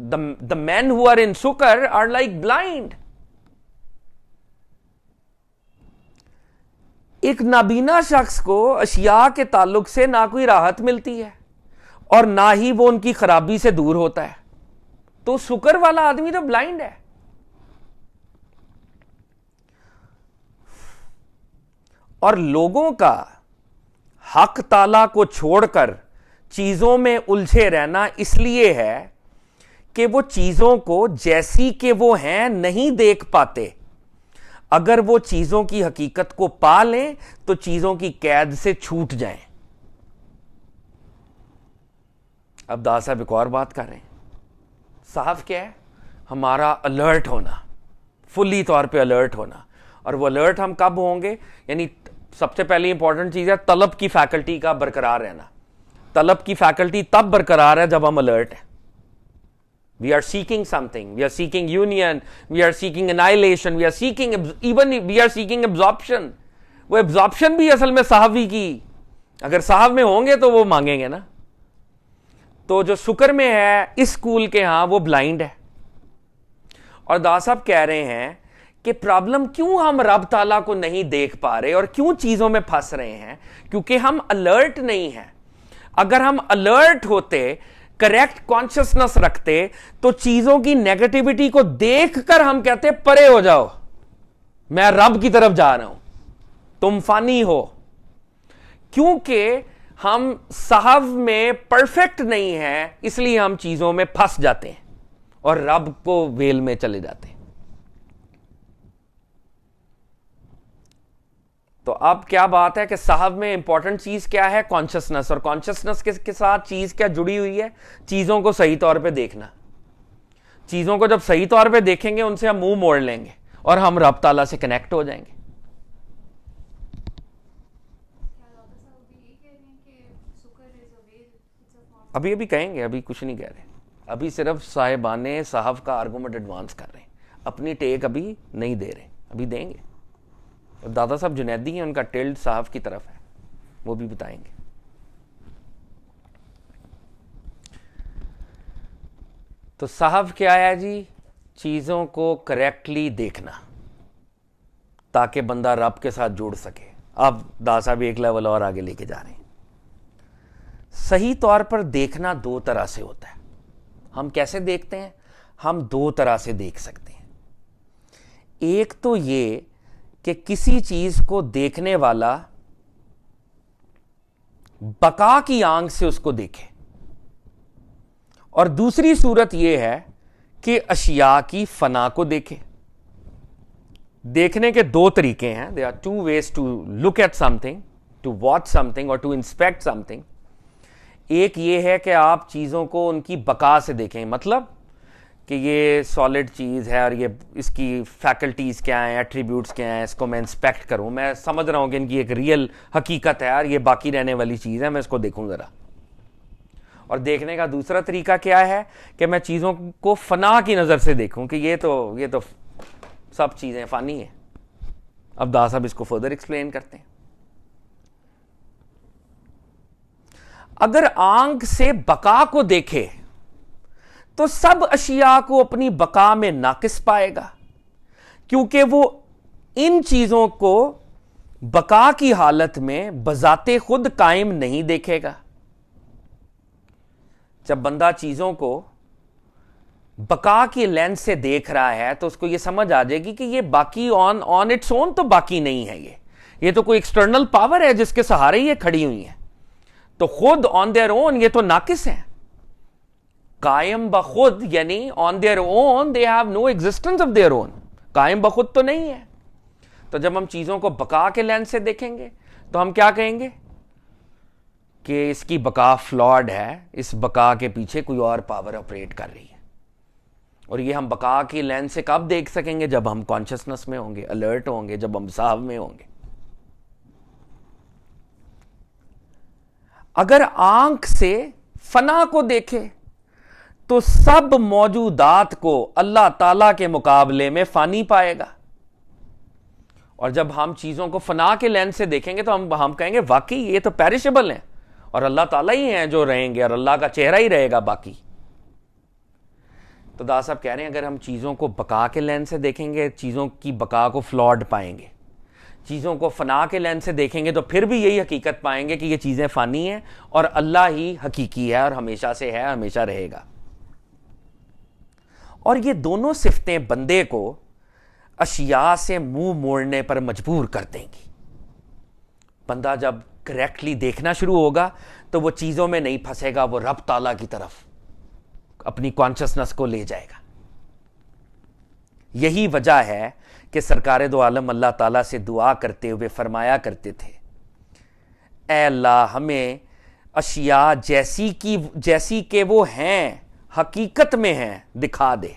the men who are in Shukr are like blind. ایک نابینا شخص کو اشیاء کے تعلق سے نہ کوئی راحت ملتی ہے اور نہ ہی وہ ان کی خرابی سے دور ہوتا ہے، تو شکر والا آدمی تو بلائنڈ ہے. اور لوگوں کا حق تعالیٰ کو چھوڑ کر چیزوں میں الجھے رہنا اس لیے ہے کہ وہ چیزوں کو جیسی کہ وہ ہیں نہیں دیکھ پاتے. اگر وہ چیزوں کی حقیقت کو پا لیں تو چیزوں کی قید سے چھوٹ جائیں. اب دادا صاحب ایک اور بات کر رہے ہیں. صاحب کیا ہے؟ ہمارا الرٹ ہونا، فلی طور پہ الرٹ ہونا. اور وہ الرٹ ہم کب ہوں گے؟ یعنی سب سے پہلی امپورٹنٹ چیز ہے طلب کی فیکلٹی کا برقرار رہنا. طلب کی فیکلٹی تب برقرار ہے جب ہم الرٹ ہیں. We are seeking something. We are seeking union. We are seeking annihilation. We are seeking even we are seeking absorption. وہ absorption بھی اصل میں صحابی کی، اگر صاحب میں ہوں گے تو وہ مانگیں گے نا. تو جو شکر میں ہے اس اسکول کے ہاں وہ بلائنڈ ہے. اور دادا صاحب کہہ رہے ہیں کہ پرابلم کیوں ہم رب تعالیٰ کو نہیں دیکھ پا رہے اور کیوں چیزوں میں پھنس رہے ہیں؟ کیونکہ ہم الرٹ نہیں ہیں. اگر ہم الرٹ ہوتے، کریکٹ کانشسنس رکھتے، تو چیزوں کی نیگیٹیوٹی کو دیکھ کر ہم کہتے پرے ہو جاؤ، میں رب کی طرف جا رہا ہوں، تم فانی ہو. کیونکہ ہم صحف میں پرفیکٹ نہیں ہیں اس لیے ہم چیزوں میں پھنس جاتے ہیں اور رب کو ویل میں چلے جاتے ہیں. تو اب کیا بات ہے کہ صاحب میں امپورٹنٹ چیز کیا ہے؟ کانشسنس. اور کانشسنس کے ساتھ چیز کیا جڑی ہوئی ہے؟ چیزوں کو صحیح طور پہ دیکھنا. چیزوں کو جب صحیح طور پہ دیکھیں گے ان سے ہم منہ موڑ لیں گے اور ہم رب تعالیٰ سے کنیکٹ ہو جائیں گے. ابھی کہیں گے، ابھی کچھ نہیں کہہ رہے. ابھی صرف صاحبان صحف کا آرگومنٹ ایڈوانس کر رہے ہیں، اپنی ٹیک ابھی نہیں دے رہے، ابھی دیں گے. اور دادا صاحب جنیدی ہیں، ان کا ٹلڈ صاحب کی طرف ہے، وہ بھی بتائیں گے. تو صاحب کیا ہے جی؟ چیزوں کو کریکٹلی دیکھنا تاکہ بندہ رب کے ساتھ جڑ سکے. اب دادا صاحب ایک لیول اور آگے لے کے جا رہے ہیں. صحیح طور پر دیکھنا دو طرح سے ہوتا ہے. ہم کیسے دیکھتے ہیں؟ ہم دو طرح سے دیکھ سکتے ہیں. ایک تو یہ کہ کسی چیز کو دیکھنے والا بقا کی آنکھ سے اس کو دیکھے، اور دوسری صورت یہ ہے کہ اشیاء کی فنا کو دیکھے. دیکھنے کے دو طریقے ہیں. there are two ways to look at something, to watch something or to inspect something. ایک یہ ہے کہ آپ چیزوں کو ان کی بقا سے دیکھیں، مطلب کہ یہ سالڈ چیز ہے اور یہ اس کی فیکلٹیز کیا ہیں، ایٹریبیوٹس کیا ہیں، اس کو میں انسپیکٹ کروں، میں سمجھ رہا ہوں کہ ان کی ایک ریئل حقیقت ہے اور یہ باقی رہنے والی چیز ہے، میں اس کو دیکھوں ذرا. اور دیکھنے کا دوسرا طریقہ کیا ہے کہ میں چیزوں کو فنا کی نظر سے دیکھوں کہ یہ تو سب چیزیں فانی ہیں. اب دادا صاحب اس کو فردر ایکسپلین کرتے ہیں. اگر آنکھ سے بقا کو دیکھے تو سب اشیاء کو اپنی بقا میں ناقص پائے گا، کیونکہ وہ ان چیزوں کو بقا کی حالت میں بذات خود قائم نہیں دیکھے گا. جب بندہ چیزوں کو بقا کی لینس سے دیکھ رہا ہے تو اس کو یہ سمجھ آ جائے گی کہ یہ باقی آن اٹس اون تو باقی نہیں ہے، یہ تو کوئی ایکسٹرنل پاور ہے جس کے سہارے یہ کھڑی ہوئی ہیں. تو خود آن دیئر اون یہ تو ناقص ہیں. قائم بخود یعنی on their own they have no existence of their own, قائم بخود تو نہیں ہے. تو جب ہم چیزوں کو بقا کے لینس سے دیکھیں گے تو ہم کیا کہیں گے کہ اس کی بقا فلاڈ ہے، اس بقا کے پیچھے کوئی اور پاور آپریٹ کر رہی ہے. اور یہ ہم بقا کی لینس سے کب دیکھ سکیں گے؟ جب ہم کانشسنس میں ہوں گے، الرٹ ہوں گے، جب ہم صاحب میں ہوں گے. اگر آنکھ سے فنا کو دیکھے تو سب موجودات کو اللہ تعالی کے مقابلے میں فانی پائے گا. اور جب ہم چیزوں کو فنا کے لینس سے دیکھیں گے تو ہم کہیں گے واقعی یہ تو پیرشبل ہیں اور اللہ تعالیٰ ہی ہیں جو رہیں گے اور اللہ کا چہرہ ہی رہے گا باقی. تو دادا صاحب کہہ رہے ہیں اگر ہم چیزوں کو بقا کے لینس سے دیکھیں گے چیزوں کی بقا کو فلاڈ پائیں گے. چیزوں کو فنا کے لین سے دیکھیں گے تو پھر بھی یہی حقیقت پائیں گے کہ یہ چیزیں فانی ہیں اور اللہ ہی حقیقی ہے اور ہمیشہ سے ہے، ہمیشہ رہے گا۔ اور یہ دونوں صفتیں بندے کو اشیاء سے منہ موڑنے پر مجبور کر دیں گی۔ بندہ جب کریکٹلی دیکھنا شروع ہوگا تو وہ چیزوں میں نہیں پھنسے گا، وہ رب تعالیٰ کی طرف اپنی کانشسنس کو لے جائے گا۔ یہی وجہ ہے کہ سرکار دو عالم اللہ تعالیٰ سے دعا کرتے ہوئے فرمایا کرتے تھے، اے اللہ ہمیں اشیاء جیسی کہ وہ ہیں، حقیقت میں ہیں، دکھا دے۔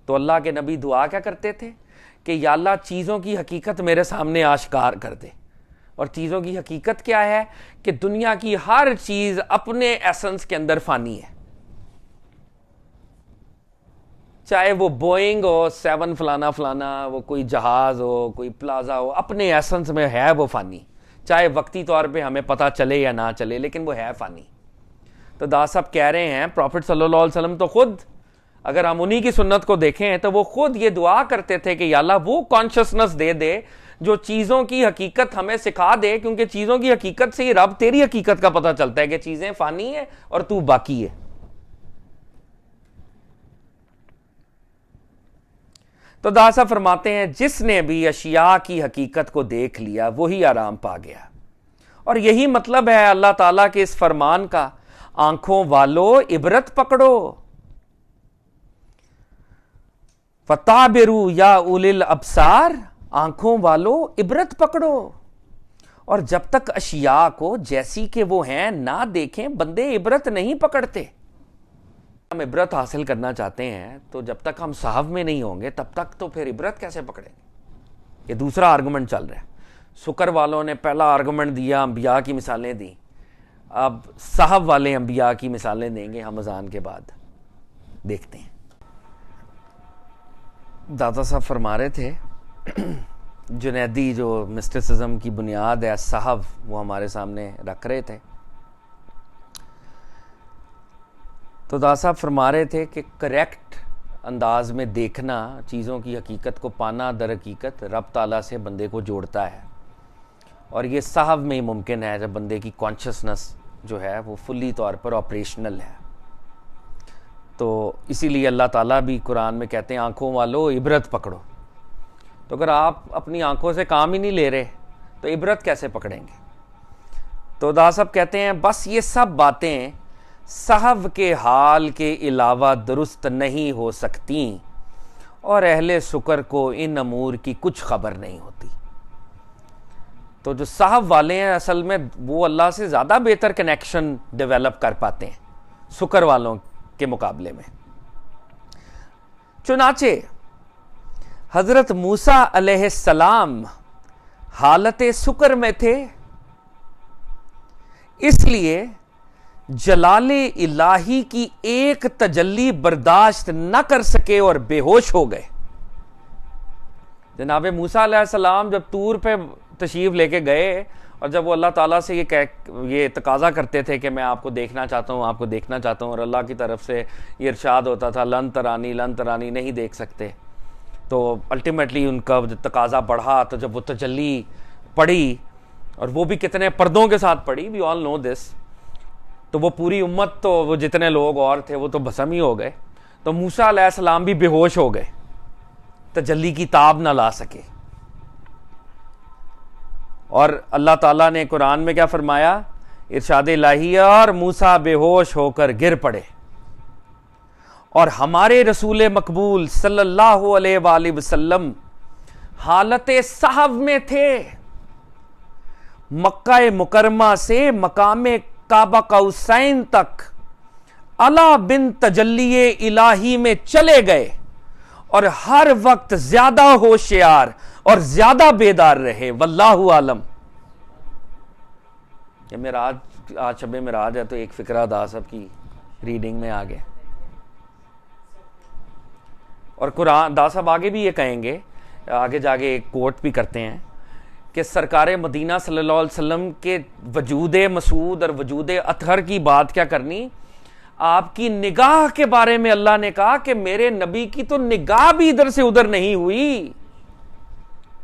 تو اللہ کے نبی دعا کیا کرتے تھے کہ یا اللہ چیزوں کی حقیقت میرے سامنے آشکار کر دے۔ اور چیزوں کی حقیقت کیا ہے کہ دنیا کی ہر چیز اپنے ایسنس کے اندر فانی ہے، چاہے وہ بوئنگ ہو، 7 فلانا فلانا، وہ کوئی جہاز ہو، کوئی پلازا ہو، اپنے ایسنس میں ہے وہ فانی، چاہے وقتی طور پہ ہمیں پتہ چلے یا نہ چلے، لیکن وہ ہے فانی۔ تو دا صاحب کہہ رہے ہیں پروفٹ صلی اللہ علیہ وسلم تو خود، اگر ہم انہی کی سنت کو دیکھیں تو وہ خود یہ دعا کرتے تھے کہ یا اللہ وہ کانشسنس دے دے جو چیزوں کی حقیقت ہمیں سکھا دے، کیونکہ چیزوں کی حقیقت سے ہی رب تیری حقیقت کا پتہ چلتا ہے کہ چیزیں فانی ہیں اور تو باقی ہے۔ تو داسا فرماتے ہیں جس نے بھی اشیاء کی حقیقت کو دیکھ لیا وہی آرام پا گیا۔ اور یہی مطلب ہے اللہ تعالیٰ کے اس فرمان کا، آنکھوں والو عبرت پکڑو، فَتَعْبِرُوا یا اولی الابصار، آنکھوں والو عبرت پکڑو۔ اور جب تک اشیاء کو جیسی کہ وہ ہیں نہ دیکھیں بندے عبرت نہیں پکڑتے۔ ہم عبرت حاصل کرنا چاہتے ہیں تو جب تک ہم صحف میں نہیں ہوں گے تب تک تو پھر عبرت کیسے پکڑیں گے؟ یہ دوسرا آرگومنٹ چل رہا ہے۔ سکر والوں نے پہلا آرگومنٹ دیا، انبیاء کی مثالیں دیں، اب صحف والے انبیاء کی مثالیں دیں گے ہم اذان کے بعد، دیکھتے ہیں۔ داتا صاحب فرما رہے تھے جنیدی جو مسٹسزم کی بنیاد ہے صحف، وہ ہمارے سامنے رکھ رہے تھے۔ تو داتا صاحب فرما رہے تھے کہ کریکٹ انداز میں دیکھنا، چیزوں کی حقیقت کو پانا در حقیقت رب تعالیٰ سے بندے کو جوڑتا ہے، اور یہ صحف میں ہی ممکن ہے جب بندے کی کانشسنس جو ہے وہ فلی طور پر آپریشنل ہے۔ تو اسی لیے اللہ تعالیٰ بھی قرآن میں کہتے ہیں آنکھوں والو عبرت پکڑو۔ تو اگر آپ اپنی آنکھوں سے کام ہی نہیں لے رہے تو عبرت کیسے پکڑیں گے؟ تو دا صاحب کہتے ہیں بس یہ سب باتیں صحف کے حال کے علاوہ درست نہیں ہو سکتی، اور اہل سکر کو ان امور کی کچھ خبر نہیں ہوتی۔ تو جو صحف والے ہیں اصل میں وہ اللہ سے زیادہ بہتر کنیکشن ڈیولپ کر پاتے ہیں سکر والوں کے مقابلے میں۔ چنانچہ حضرت موسیٰ علیہ السلام حالت سکر میں تھے، اس لیے جلال الہی کی ایک تجلی برداشت نہ کر سکے اور بے ہوش ہو گئے۔ جناب موسیٰ علیہ السلام جب طور پہ تشریف لے کے گئے اور جب وہ اللہ تعالیٰ سے یہ تقاضا کرتے تھے کہ میں آپ کو دیکھنا چاہتا ہوں، آپ کو دیکھنا چاہتا ہوں، اور اللہ کی طرف سے یہ ارشاد ہوتا تھا لن ترانی نہیں دیکھ سکتے، تو الٹیمیٹلی ان کا تقاضا بڑھا، تو جب وہ تجلی پڑی اور وہ بھی کتنے پردوں کے ساتھ پڑی، وی آل نو دس، تو وہ پوری امت، تو وہ جتنے لوگ اور تھے وہ تو بھسم ہی ہو گئے۔ تو موسیٰ علیہ السلام بھی بے ہوش ہو گئے، تجلی کی تاب نہ لا سکے۔ اور اللہ تعالیٰ نے قرآن میں کیا فرمایا؟ ارشاد الہی، اور موسیٰ بے ہوش ہو کر گر پڑے، اور ہمارے رسول مقبول صلی اللہ علیہ وآلہ وسلم حالت صحف میں تھے، مکہ مکرمہ سے مقام کعبہ قوسین تک علا بن تجلی الہی میں چلے گئے، اور ہر وقت زیادہ ہوشیار اور زیادہ بیدار رہے، واللہ عالم۔ یہ معراج، آج شب معراج ہے تو ایک فقرہ دا صاحب کی ریڈنگ میں آ گیا، اور قرآن دا صاحب آگے بھی یہ کہیں گے، آگے جا کے ایک کوٹ بھی کرتے ہیں کہ سرکار مدینہ صلی اللہ علیہ وسلم کے وجود مسعود اور وجود اطہر کی بات کیا کرنی، آپ کی نگاہ کے بارے میں اللہ نے کہا کہ میرے نبی کی تو نگاہ بھی ادھر سے ادھر نہیں ہوئی،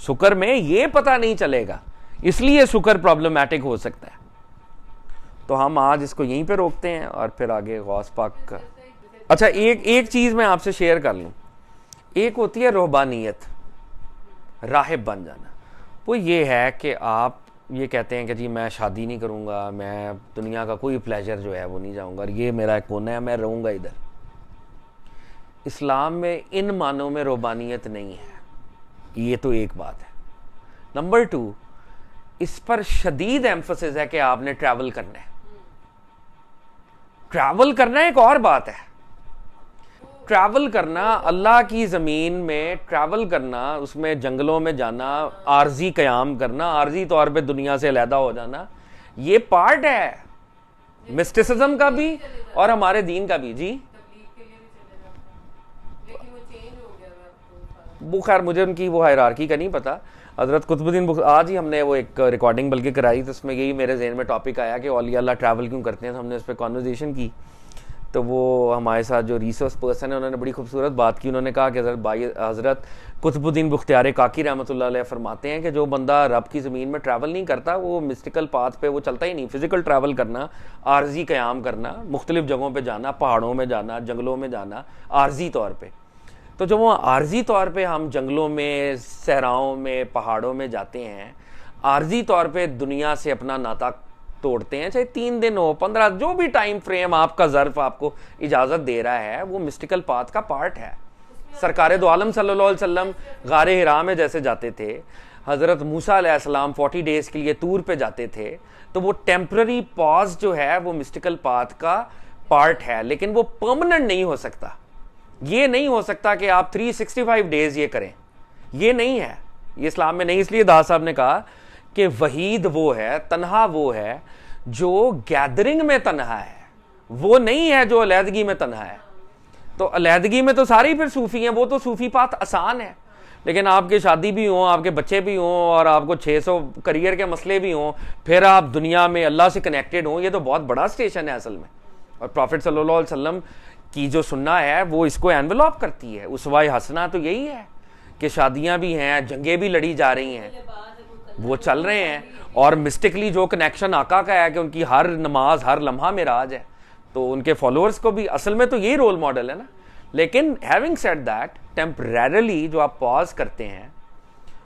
شکر میں یہ پتہ نہیں چلے گا، اس لیے شکر پرابلمٹک ہو سکتا ہے. تو ہم آج اس کو یہیں پہ روکتے ہیں اور پھر آگے غوث پاک کا. اچھا ایک چیز میں آپ سے شیئر کر لوں. ایک ہوتی ہے رہبانیت، راہب بن جانا. وہ یہ ہے کہ آپ یہ کہتے ہیں کہ جی میں شادی نہیں کروں گا، میں دنیا کا کوئی پلیجر جو ہے وہ نہیں جاؤں گا، اور یہ میرا ایک کونا ہے، میں رہوں گا ادھر. اسلام میں ان معنوں میں رہبانیت نہیں ہے. یہ تو ایک بات ہے. نمبر 2، اس پر شدید ایمفسس ہے کہ آپ نے ٹریول کرنا ہے. ٹریول کرنا ایک اور بات ہے. ٹریول کرنا اللہ کی زمین میں ٹریول کرنا، اس میں جنگلوں میں جانا، عارضی قیام کرنا، عارضی طور پہ دنیا سے علیحدہ ہو جانا، یہ پارٹ ہے مسٹسزم کا بھی اور ہمارے دین کا بھی. جی وہ خیر مجھے ان کی وہ ہائرارکی کا نہیں پتا. حضرت قطب الدین آج ہی ہم نے وہ ایک ریکارڈنگ بلکہ کرائی، تو اس میں یہی میرے ذہن میں ٹاپک آیا کہ اولیاء اللہ ٹریول کیوں کرتے ہیں. تو ہم نے اس پہ کانورزیشن کی. تو وہ ہمارے ساتھ جو ریسورس پرسن ہے انہوں نے بڑی خوبصورت بات کی. انہوں نے کہا کہ حضرت قطب الدین بختیار کاکی رحمۃ اللہ علیہ فرماتے ہیں کہ جو بندہ رب کی زمین میں ٹریول نہیں کرتا وہ مسٹیکل پاتھ پہ وہ چلتا ہی نہیں. فزیکل ٹریول کرنا، عارضی قیام کرنا، مختلف جگہوں پہ جانا، پہاڑوں میں جانا، جنگلوں میں جانا، عارضی طور پہ. تو جب وہ عارضی طور پہ ہم جنگلوں میں، صحراؤں میں، پہاڑوں میں جاتے ہیں، عارضی طور پہ دنیا سے اپنا ناطہ توڑتے ہیں، چاہے 3 دن ہو، 15، جو بھی ٹائم فریم آپ کا ظرف آپ کو اجازت دے رہا ہے، وہ مسٹیکل پاتھ کا پارٹ ہے. سرکار دو عالم صلی اللہ علیہ وسلم غار حرا میں جیسے جاتے تھے، حضرت موسیٰ علیہ السلام 40 ڈیز کے لیے طور پہ جاتے تھے، تو وہ ٹیمپرری پاز جو ہے وہ مسٹیکل پاتھ کا پارٹ ہے، لیکن وہ پرماننٹ نہیں ہو سکتا. یہ نہیں ہو سکتا کہ آپ 365 ڈیز یہ کریں، یہ نہیں ہے، یہ اسلام میں نہیں. اس لیے داس صاحب نے کہا کہ وحید وہ ہے، تنہا وہ ہے جو گیدرنگ میں تنہا ہے، وہ نہیں ہے جو علیحدگی میں تنہا ہے. تو علیحدگی میں تو سارے پھر صوفی ہیں، وہ تو صوفی پات آسان ہے. لیکن آپ کی شادی بھی ہوں، آپ کے بچے بھی ہوں، اور آپ کو 600 کریئر کے مسئلے بھی ہوں، پھر آپ دنیا میں اللہ سے کنیکٹڈ ہوں، یہ تو بہت بڑا اسٹیشن ہے اصل میں. اور پروفٹ صلی اللہ علیہ وسلم کی جو سننا ہے وہ اس کو انویلپ کرتی ہے. اسوہ حسنہ تو یہی ہے کہ شادیاں بھی ہیں، جنگیں بھی لڑی جا رہی ہیں، وہ چل رہے ہیں، اور مسٹکلی جو کنیکشن آقا کا ہے کہ ان کی ہر نماز ہر لمحہ معراج ہے، تو ان کے فالوورز کو بھی اصل میں تو یہی رول ماڈل ہے نا. لیکن ہیونگ سیڈ دیٹ، ٹیمپریرلی جو آپ پاز کرتے ہیں،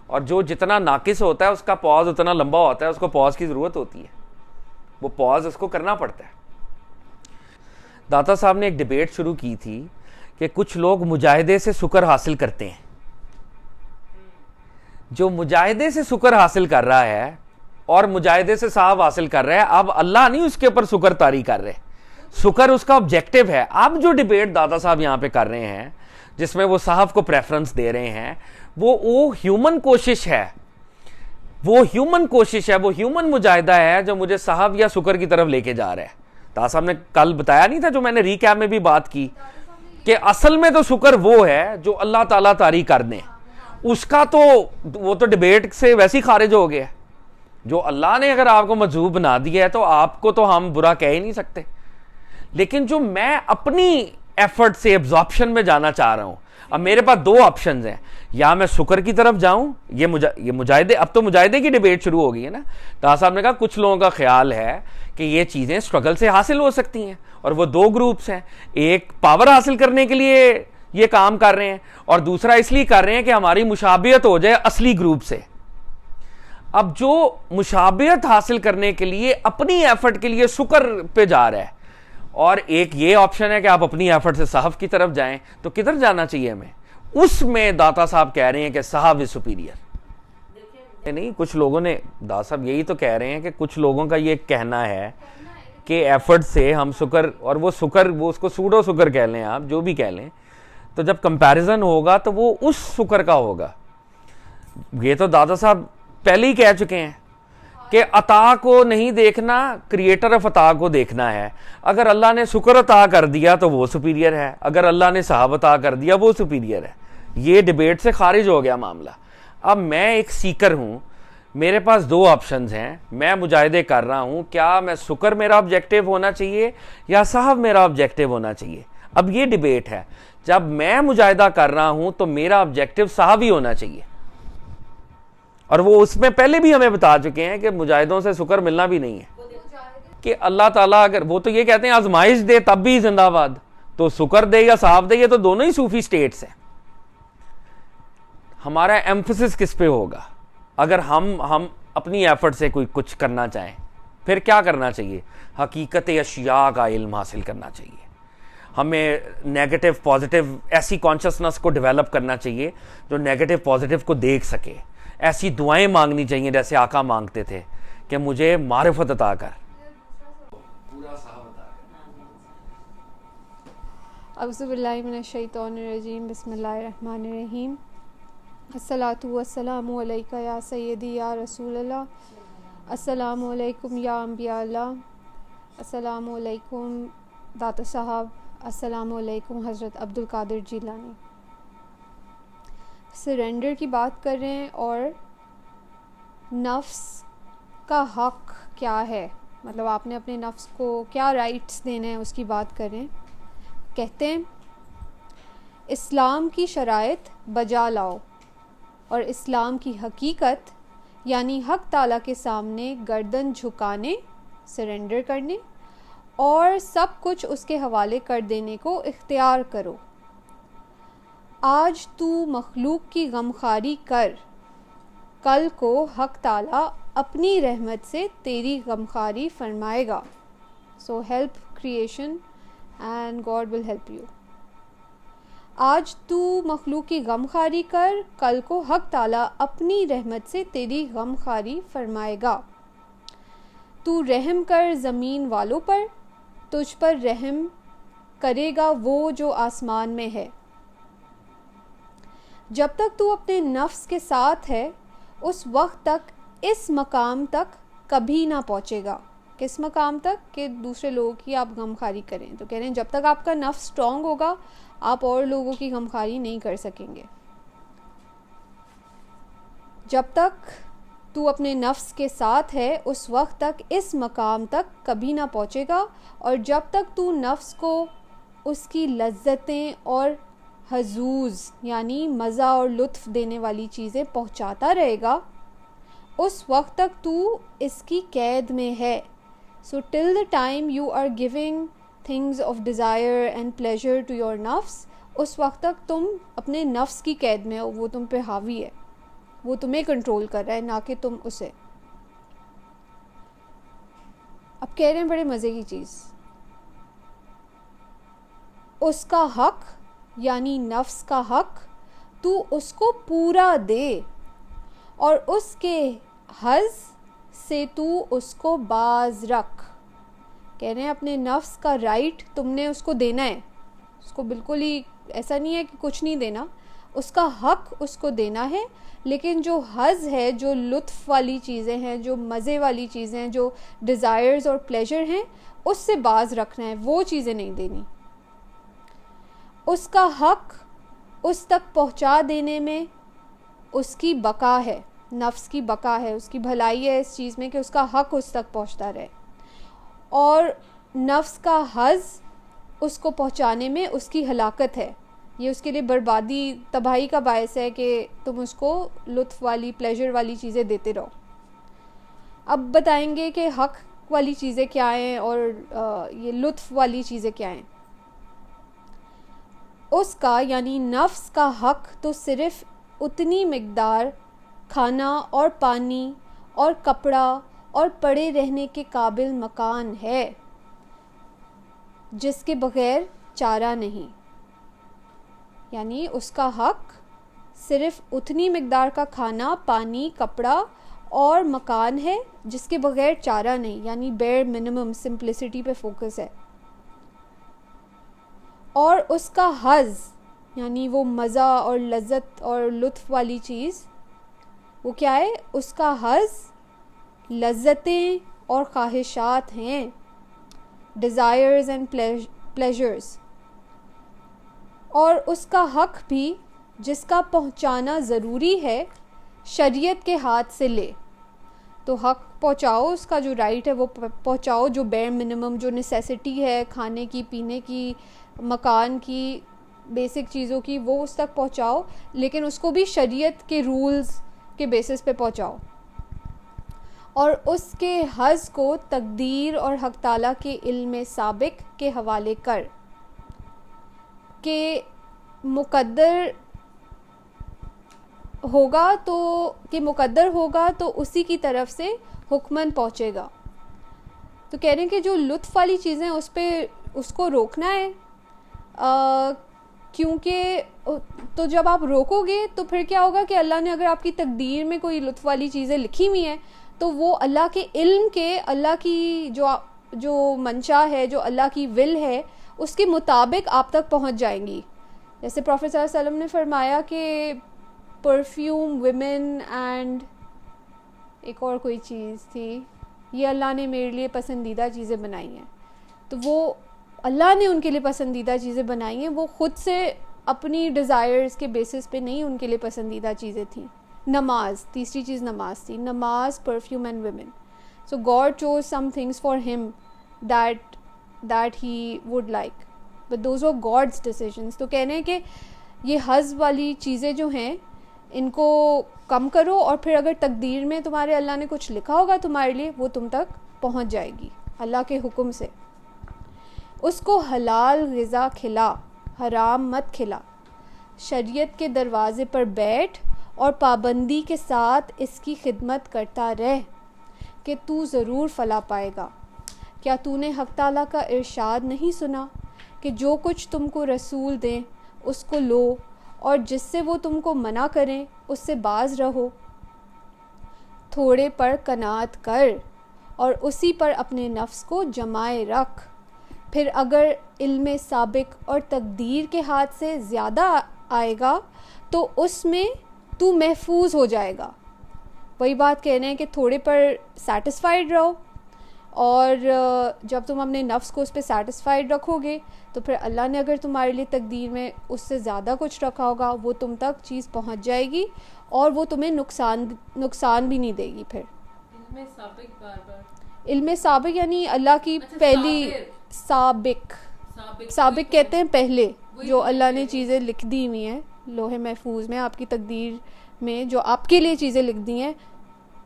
اور جو جتنا ناقص ہوتا ہے اس کا پاز اتنا لمبا ہوتا ہے، اس کو پاز کی ضرورت ہوتی ہے، وہ پاز اس کو کرنا پڑتا ہے. داتا صاحب نے ایک ڈیبیٹ شروع کی تھی کہ کچھ لوگ مجاہدے سے شکر حاصل کرتے ہیں. جو مجاہدے سے شکر حاصل کر رہا ہے اور مجاہدے سے ثواب حاصل کر رہا ہے، اب اللہ نہیں اس کے اوپر شکر طاری کر رہے، شکر اس کا آبجیکٹو ہے. اب جو ڈیبیٹ داتا صاحب یہاں پہ کر رہے ہیں جس میں وہ صاحب کو پریفرنس دے رہے ہیں، وہ ہیومن کوشش ہے، وہ ہیومن مجاہدہ ہے جو مجھے صاحب یا شکر کی طرف لے کے جا رہا ہے. داتا صاحب نے کل بتایا نہیں تھا، جو میں نے ریکیپ میں بھی بات کی، کہ اصل میں تو شکر وہ ہے جو اللہ تعالیٰ طاری کر دیں. اس کا تو وہ تو ڈیبیٹ سے ویسے ہی خارج ہو گیا. جو اللہ نے اگر آپ کو مجذوب بنا دیا ہے تو آپ کو تو ہم برا کہہ ہی نہیں سکتے. لیکن جو میں اپنی ایفرٹ سے ایبزارپشن میں جانا چاہ رہا ہوں، اب میرے پاس 2 آپشنز ہیں، یا میں شکر کی طرف جاؤں، یہ مجاہدے، اب تو مجاہدے کی ڈیبیٹ شروع ہو گئی ہے نا. داتا صاحب نے کہا کچھ لوگوں کا خیال ہے کہ یہ چیزیں اسٹرگل سے حاصل ہو سکتی ہیں، اور وہ 2 گروپس ہیں. ایک پاور حاصل کرنے کے لیے یہ کام کر رہے ہیں، اور دوسرا اس لیے کر رہے ہیں کہ ہماری مشابہت ہو جائے اصلی گروپ سے. اب جو مشابہت حاصل کرنے کے لیے اپنی ایفرٹ کے لیے شکر پہ جا رہا ہے، اور ایک یہ آپشن ہے کہ آپ اپنی ایفرٹ سے صحف کی طرف جائیں، تو کدھر جانا چاہیے ہمیں؟ اس میں داتا صاحب کہہ رہے ہیں کہ صحف از سپیریئر. نہیں، کچھ لوگوں نے، داتا صاحب یہی تو کہہ رہے ہیں کہ کچھ لوگوں کا یہ کہنا ہے کہ ایفرٹ سے ہم شکر، اور وہ شکر، وہ اس کو سوڈو شکر کہہ لیں، آپ جو بھی کہہ لیں، تو جب کمپیریزن ہوگا تو وہ اس شکر کا ہوگا. یہ تو داتا صاحب پہلے ہی کہہ چکے ہیں کہ عطا کو نہیں دیکھنا، کریٹر آف عطا کو دیکھنا ہے. اگر اللہ نے شکر عطا کر دیا تو وہ سپیریئر ہے، اگر اللہ نے صحاب عطا کر دیا وہ سپیریئر ہے. یہ ڈیبیٹ سے خارج ہو گیا معاملہ. اب میں ایک سیکر ہوں، میرے پاس 2 آپشنز ہیں، میں مجاہدے کر رہا ہوں، کیا میں شکر میرا آبجیکٹو ہونا چاہیے یا صحاب میرا آبجیکٹو ہونا چاہیے؟ اب یہ ڈیبیٹ ہے. جب میں مجاہدہ کر رہا ہوں تو میرا آبجیکٹو صحاب ہی ہونا چاہیے. اور وہ اس میں پہلے بھی ہمیں بتا چکے ہیں کہ مجاہدوں سے سکر ملنا بھی نہیں ہے کہ اللہ تعالیٰ اگر وہ تو یہ کہتے ہیں آزمائش دے تب بھی زندہ باد, تو سکر دے یا ثواب دے, یہ تو دونوں ہی صوفی سٹیٹس ہیں. ہمارا ایمفسس کس پہ ہوگا؟ اگر ہم اپنی ایفرٹ سے کوئی کچھ کرنا چاہیں, پھر کیا کرنا چاہیے؟ حقیقت اشیاء کا علم حاصل کرنا چاہیے. ہمیں نیگیٹو پازیٹیو ایسی کانشسنس کو ڈیولپ کرنا چاہیے جو نیگیٹو پازیٹیو کو دیکھ سکے. ایسی دعائیں مانگنی چاہیے جیسے آقا مانگتے تھے کہ مجھے معرفت عطا کر. اعوذ باللہ من الشیطان الرجیم. بسم اللہ الرحمن الرحیم. الصلاۃ والسلام علیکہ یا سیدی یا رسول اللہ. السلام علیکم یا انبیاء اللہ. السلام علیکم داتا صاحب. السلام علیکم حضرت عبد القادر جیلانی. سرنڈر کی بات کر رہے ہیں اور نفس کا حق کیا ہے, مطلب آپ نے اپنے نفس کو کیا رائٹس دینے ہیں اس کی بات کر رہے ہیں. کہتے ہیں اسلام کی شرائط بجا لاؤ اور اسلام کی حقیقت یعنی حق تعالیٰ کے سامنے گردن جھکانے, سرنڈر کرنے اور سب کچھ اس کے حوالے کر دینے کو اختیار کرو. آج تو مخلوق کی غمخواری کر, کل کو حق تعالیٰ اپنی رحمت سے تیری غمخواری فرمائے گا. So help creation and God will help you. آج تو مخلوق کی غمخواری کر, کل کو حق تعالیٰ اپنی رحمت سے تیری غمخواری فرمائے گا. تو رحم کر زمین والوں پر, تجھ پر رحم کرے گا وہ جو آسمان میں ہے. جب تک تو اپنے نفس کے ساتھ ہے اس وقت تک اس مقام تک کبھی نہ پہنچے گا. کس مقام تک؟ کہ دوسرے لوگوں کی آپ غمخواری کریں. تو کہہ رہے ہیں جب تک آپ کا نفس سٹرونگ ہوگا آپ اور لوگوں کی غمخواری نہیں کر سکیں گے. جب تک تو اپنے نفس کے ساتھ ہے اس وقت تک اس مقام تک کبھی نہ پہنچے گا. اور جب تک تو نفس کو اس کی لذتیں اور حظوظ یعنی مزہ اور لطف دینے والی چیزیں پہنچاتا رہے گا اس وقت تک تو اس کی قید میں ہے. So till the time you are giving things of desire and pleasure to your nafs, اس وقت تک تم اپنے نفس کی قید میں ہو. وہ تم پہ حاوی ہے, وہ تمہیں کنٹرول کر رہا ہے نہ کہ تم اسے. اب کہہ رہے ہیں بڑے مزے کی چیز, اس کا حق یعنی نفس کا حق تو اس کو پورا دے اور اس کے حظ سے تو اس کو باز رکھ. کہہ رہے ہیں اپنے نفس کا رائٹ تم نے اس کو دینا ہے. اس کو بالکل ہی ایسا نہیں ہے کہ کچھ نہیں دینا, اس کا حق اس کو دینا ہے. لیکن جو حظ ہے, جو لطف والی چیزیں ہیں, جو مزے والی چیزیں ہیں, جو ڈیزائرز اور پلیجر ہیں, اس سے باز رکھنا ہے, وہ چیزیں نہیں دینی. اس کا حق اس تک پہنچا دینے میں اس کی بقا ہے, نفس کی بقا ہے, اس کی بھلائی ہے اس چیز میں کہ اس کا حق اس تک پہنچتا رہے. اور نفس کا حظ اس کو پہنچانے میں اس کی ہلاکت ہے. یہ اس کے لیے بربادی تباہی کا باعث ہے کہ تم اس کو لطف والی پلیجر والی چیزیں دیتے رہو. اب بتائیں گے کہ حق والی چیزیں کیا ہیں اور یہ لطف والی چیزیں کیا ہیں. اس کا یعنی نفس کا حق تو صرف اتنی مقدار کھانا اور پانی اور کپڑا اور پڑے رہنے کے قابل مکان ہے جس کے بغیر چارہ نہیں. یعنی اس کا حق صرف اتنی مقدار کا کھانا, پانی, کپڑا اور مکان ہے جس کے بغیر چارہ نہیں. یعنی بیئر منیمم سمپلسٹی پہ فوکس ہے. اور اس کا حظ یعنی وہ مزہ اور لذت اور لطف والی چیز وہ کیا ہے؟ اس کا حظ لذتیں اور خواہشات ہیں, ڈیزائرز اینڈ پلیجرز. اور اس کا حق بھی جس کا پہنچانا ضروری ہے شریعت کے ہاتھ سے لے. تو حق پہنچاؤ, اس کا جو رائٹ ہے وہ پہنچاؤ, جو بیئر منیمم جو نیسیسٹی ہے کھانے کی, پینے کی, مکان کی, بیسک چیزوں کی, وہ اس تک پہنچاؤ. لیکن اس کو بھی شریعت کے رولز کے بیسس پہ پہنچاؤ اور اس کے حظ کو تقدیر اور حق تعالیٰ کے علم سابق کے حوالے کر کہ مقدر ہوگا تو اسی کی طرف سے حکمن پہنچے گا. تو کہہ رہے ہیں کہ جو لطف والی چیزیں اس کو روکنا ہے, کیونکہ تو جب آپ روکو گے تو پھر کیا ہوگا کہ اللہ نے اگر آپ کی تقدیر میں کوئی لطف والی چیزیں لکھی ہوئی ہیں تو وہ اللہ کے علم کے, اللہ کی جو منشا ہے, جو اللہ کی ول ہے, اس کے مطابق آپ تک پہنچ جائیں گی. جیسے پروفیٹ صلی اللہ علیہ وسلم نے فرمایا کہ پرفیوم, ویمن اینڈ ایک اور کوئی چیز تھی, یہ اللہ نے میرے لیے پسندیدہ چیزیں بنائی ہیں. تو وہ اللہ نے ان کے لیے پسندیدہ چیزیں بنائی ہیں, وہ خود سے اپنی ڈیزائرز کے بیسس پہ نہیں ان کے لیے پسندیدہ چیزیں تھیں. نماز, تیسری چیز نماز تھی. نماز, perfume and women. So God chose some things for him that he would like, but those are God's decisions. تو کہنے ہیں کہ یہ حظ والی چیزیں جو ہیں ان کو کم کرو, اور پھر اگر تقدیر میں تمہارے اللہ نے کچھ لکھا ہوگا تمہارے لیے, وہ تم تک پہنچ جائے گی اللہ کے حکم سے. اس کو حلال غذا کھلا, حرام مت کھلا. شریعت کے دروازے پر بیٹھ اور پابندی کے ساتھ اس کی خدمت کرتا رہ کہ تو ضرور فلاح پائے گا. کیا تو نے حق تعالیٰ کا ارشاد نہیں سنا کہ جو کچھ تم کو رسول دیں اس کو لو, اور جس سے وہ تم کو منع کریں اس سے باز رہو. تھوڑے پر قناعت کر اور اسی پر اپنے نفس کو جمائے رکھ, پھر اگر علم سابق اور تقدیر کے ہاتھ سے زیادہ آئے گا تو اس میں تو محفوظ ہو جائے گا. وہی بات کہہ رہے ہیں کہ تھوڑے پر سیٹسفائیڈ رہو, اور جب تم اپنے نفس کو اس پہ سیٹسفائیڈ رکھو گے تو پھر اللہ نے اگر تمہارے لیے تقدیر میں اس سے زیادہ کچھ رکھا ہوگا وہ تم تک چیز پہنچ جائے گی, اور وہ تمہیں نقصان بھی نہیں دے گی. پھر علم سابق یعنی اللہ کی پہلی, سابق کہتے ہیں پہلے, جو اللہ نے چیزیں لکھ دی ہوئی ہیں لوح محفوظ میں, آپ کی تقدیر میں جو آپ کے لیے چیزیں لکھ دی ہیں,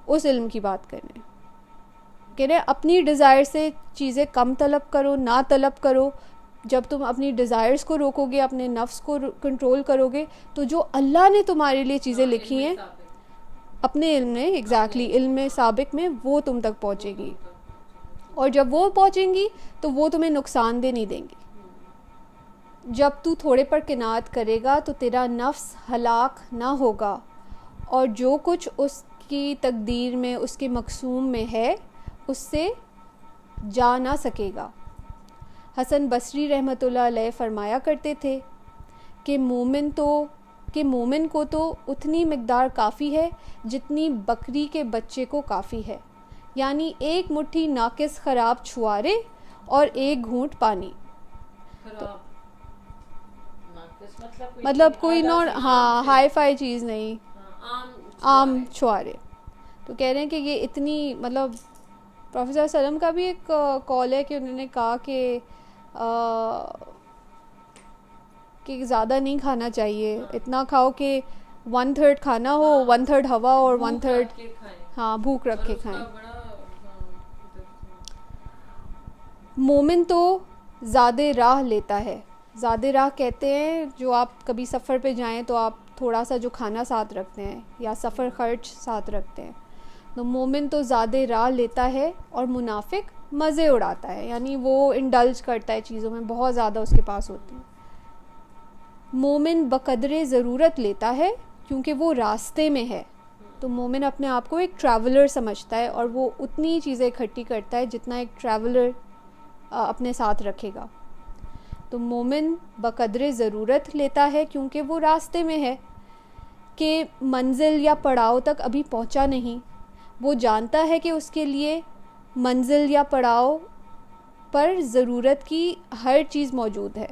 اس علم کی بات کر رہے ہیں. کہہ رہے ہیں اپنی ڈیزائر سے چیزیں کم طلب کرو, نہ طلب کرو. جب تم اپنی ڈیزائرز کو روکو گے, اپنے نفس کو کنٹرول کرو گے, تو جو اللہ نے تمہارے لیے چیزیں لکھی ہیں اپنے علم میں, ایگزیکٹلی علم سابق میں, وہ تم تک پہنچے گی, اور جب وہ پہنچیں گی تو وہ تمہیں نقصان دہ نہیں دیں گی. جب تو تھوڑے پر قناعت کرے گا تو تیرا نفس ہلاک نہ ہوگا, اور جو کچھ اس کی تقدیر میں, اس کے مقسوم میں ہے, اس سے جا نہ سکے گا. حسن بصری رحمۃ اللہ علیہ فرمایا کرتے تھے کہ مومن کو تو اتنی مقدار کافی ہے جتنی بکری کے بچے کو کافی ہے, یعنی ایک مٹھی ناقص خراب چھوارے اور ایک گھونٹ پانی. مطلب کوئی ہائی فائی چیز نہیں, عام چھوارے. تو کہہ رہے ہیں کہ یہ اتنی, مطلب پروفیٹ صلی اللہ علیہ وسلم کا بھی ایک کال ہے کہ انہوں نے کہا کہ زیادہ نہیں کھانا چاہیے, اتنا کھاؤ کہ 1/3 کھانا ہو, 1/3 ہوا, اور 1/3 بھوک رکھ کے کھائیں. مومن تو زیادہ راہ لیتا ہے. زیادہ راہ کہتے ہیں جو آپ کبھی سفر پہ جائیں تو آپ تھوڑا سا جو کھانا ساتھ رکھتے ہیں یا سفر خرچ ساتھ رکھتے ہیں. تو مومن تو زیادہ راہ لیتا ہے, اور منافق مزے اڑاتا ہے, یعنی وہ انڈلج کرتا ہے چیزوں میں, بہت زیادہ اس کے پاس ہوتی ہیں. مومن بقدر ضرورت لیتا ہے کیونکہ وہ راستے میں ہے. تو مومن اپنے آپ کو ایک ٹریولر سمجھتا ہے, اور وہ اتنی چیزیں اکٹھی کرتا ہے جتنا ایک ٹریولر اپنے ساتھ رکھے گا. تو مومن بقدر ضرورت لیتا ہے کیونکہ وہ راستے میں ہے کہ منزل یا پڑاؤ تک ابھی پہنچا نہیں. وہ جانتا ہے کہ اس کے لیے منزل یا پڑاؤ پر ضرورت کی ہر چیز موجود ہے,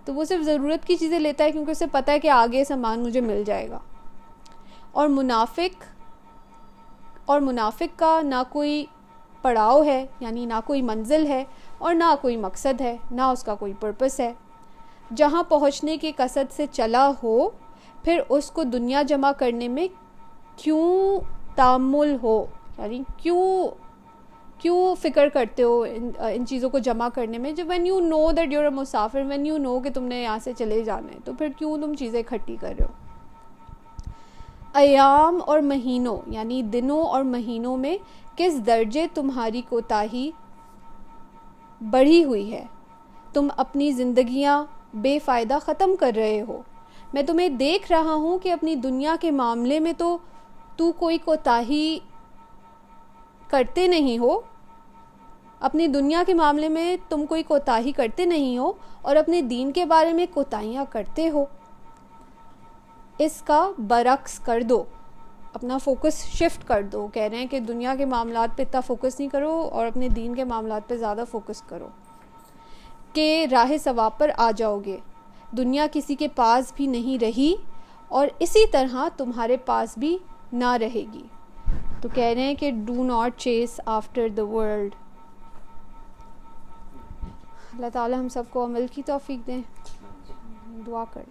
تو وہ صرف ضرورت کی چیزیں لیتا ہے کیونکہ اسے پتہ ہے کہ آگے سامان مجھے مل جائے گا. اور منافق کا نہ کوئی پڑاؤ ہے, یعنی نہ کوئی منزل ہے, اور نہ کوئی مقصد ہے, نہ اس کا کوئی پرپس ہے. جہاں پہنچنے کی قصد سے چلا ہو, پھر اس کو دنیا جمع کرنے میں کیوں تامل ہو, یعنی کیوں فکر کرتے ہو ان چیزوں کو جمع کرنے میں, جب when you know that you are a مسافر, وین یو نو کہ تم نے یہاں سے چلے جانا ہے, تو پھر کیوں تم چیزیں اکٹھی کر رہے ہو. ایام اور مہینوں یعنی دنوں اور مہینوں میں کس درجے تمہاری کوتاہی بڑھی ہوئی ہے. تم اپنی زندگیاں بے فائدہ ختم کر رہے ہو. میں تمہیں دیکھ رہا ہوں کہ اپنی دنیا کے معاملے میں تو کوئی کوتاہی کرتے نہیں ہو. اپنی دنیا کے معاملے میں تم کوئی کوتاہی کرتے نہیں ہو اور اپنے دین کے بارے میں کوتاہیاں کرتے ہو. اس کا برعکس کر دو, اپنا فوکس شفٹ کر دو. کہہ رہے ہیں کہ دنیا کے معاملات پہ اتنا فوکس نہیں کرو اور اپنے دین کے معاملات پہ زیادہ فوکس کرو کہ راہ ثواب پر آ جاؤ گے. دنیا کسی کے پاس بھی نہیں رہی اور اسی طرح تمہارے پاس بھی نہ رہے گی. تو کہہ رہے ہیں کہ do not chase after the world. اللہ تعالی ہم سب کو عمل کی توفیق دیں. دعا کریں.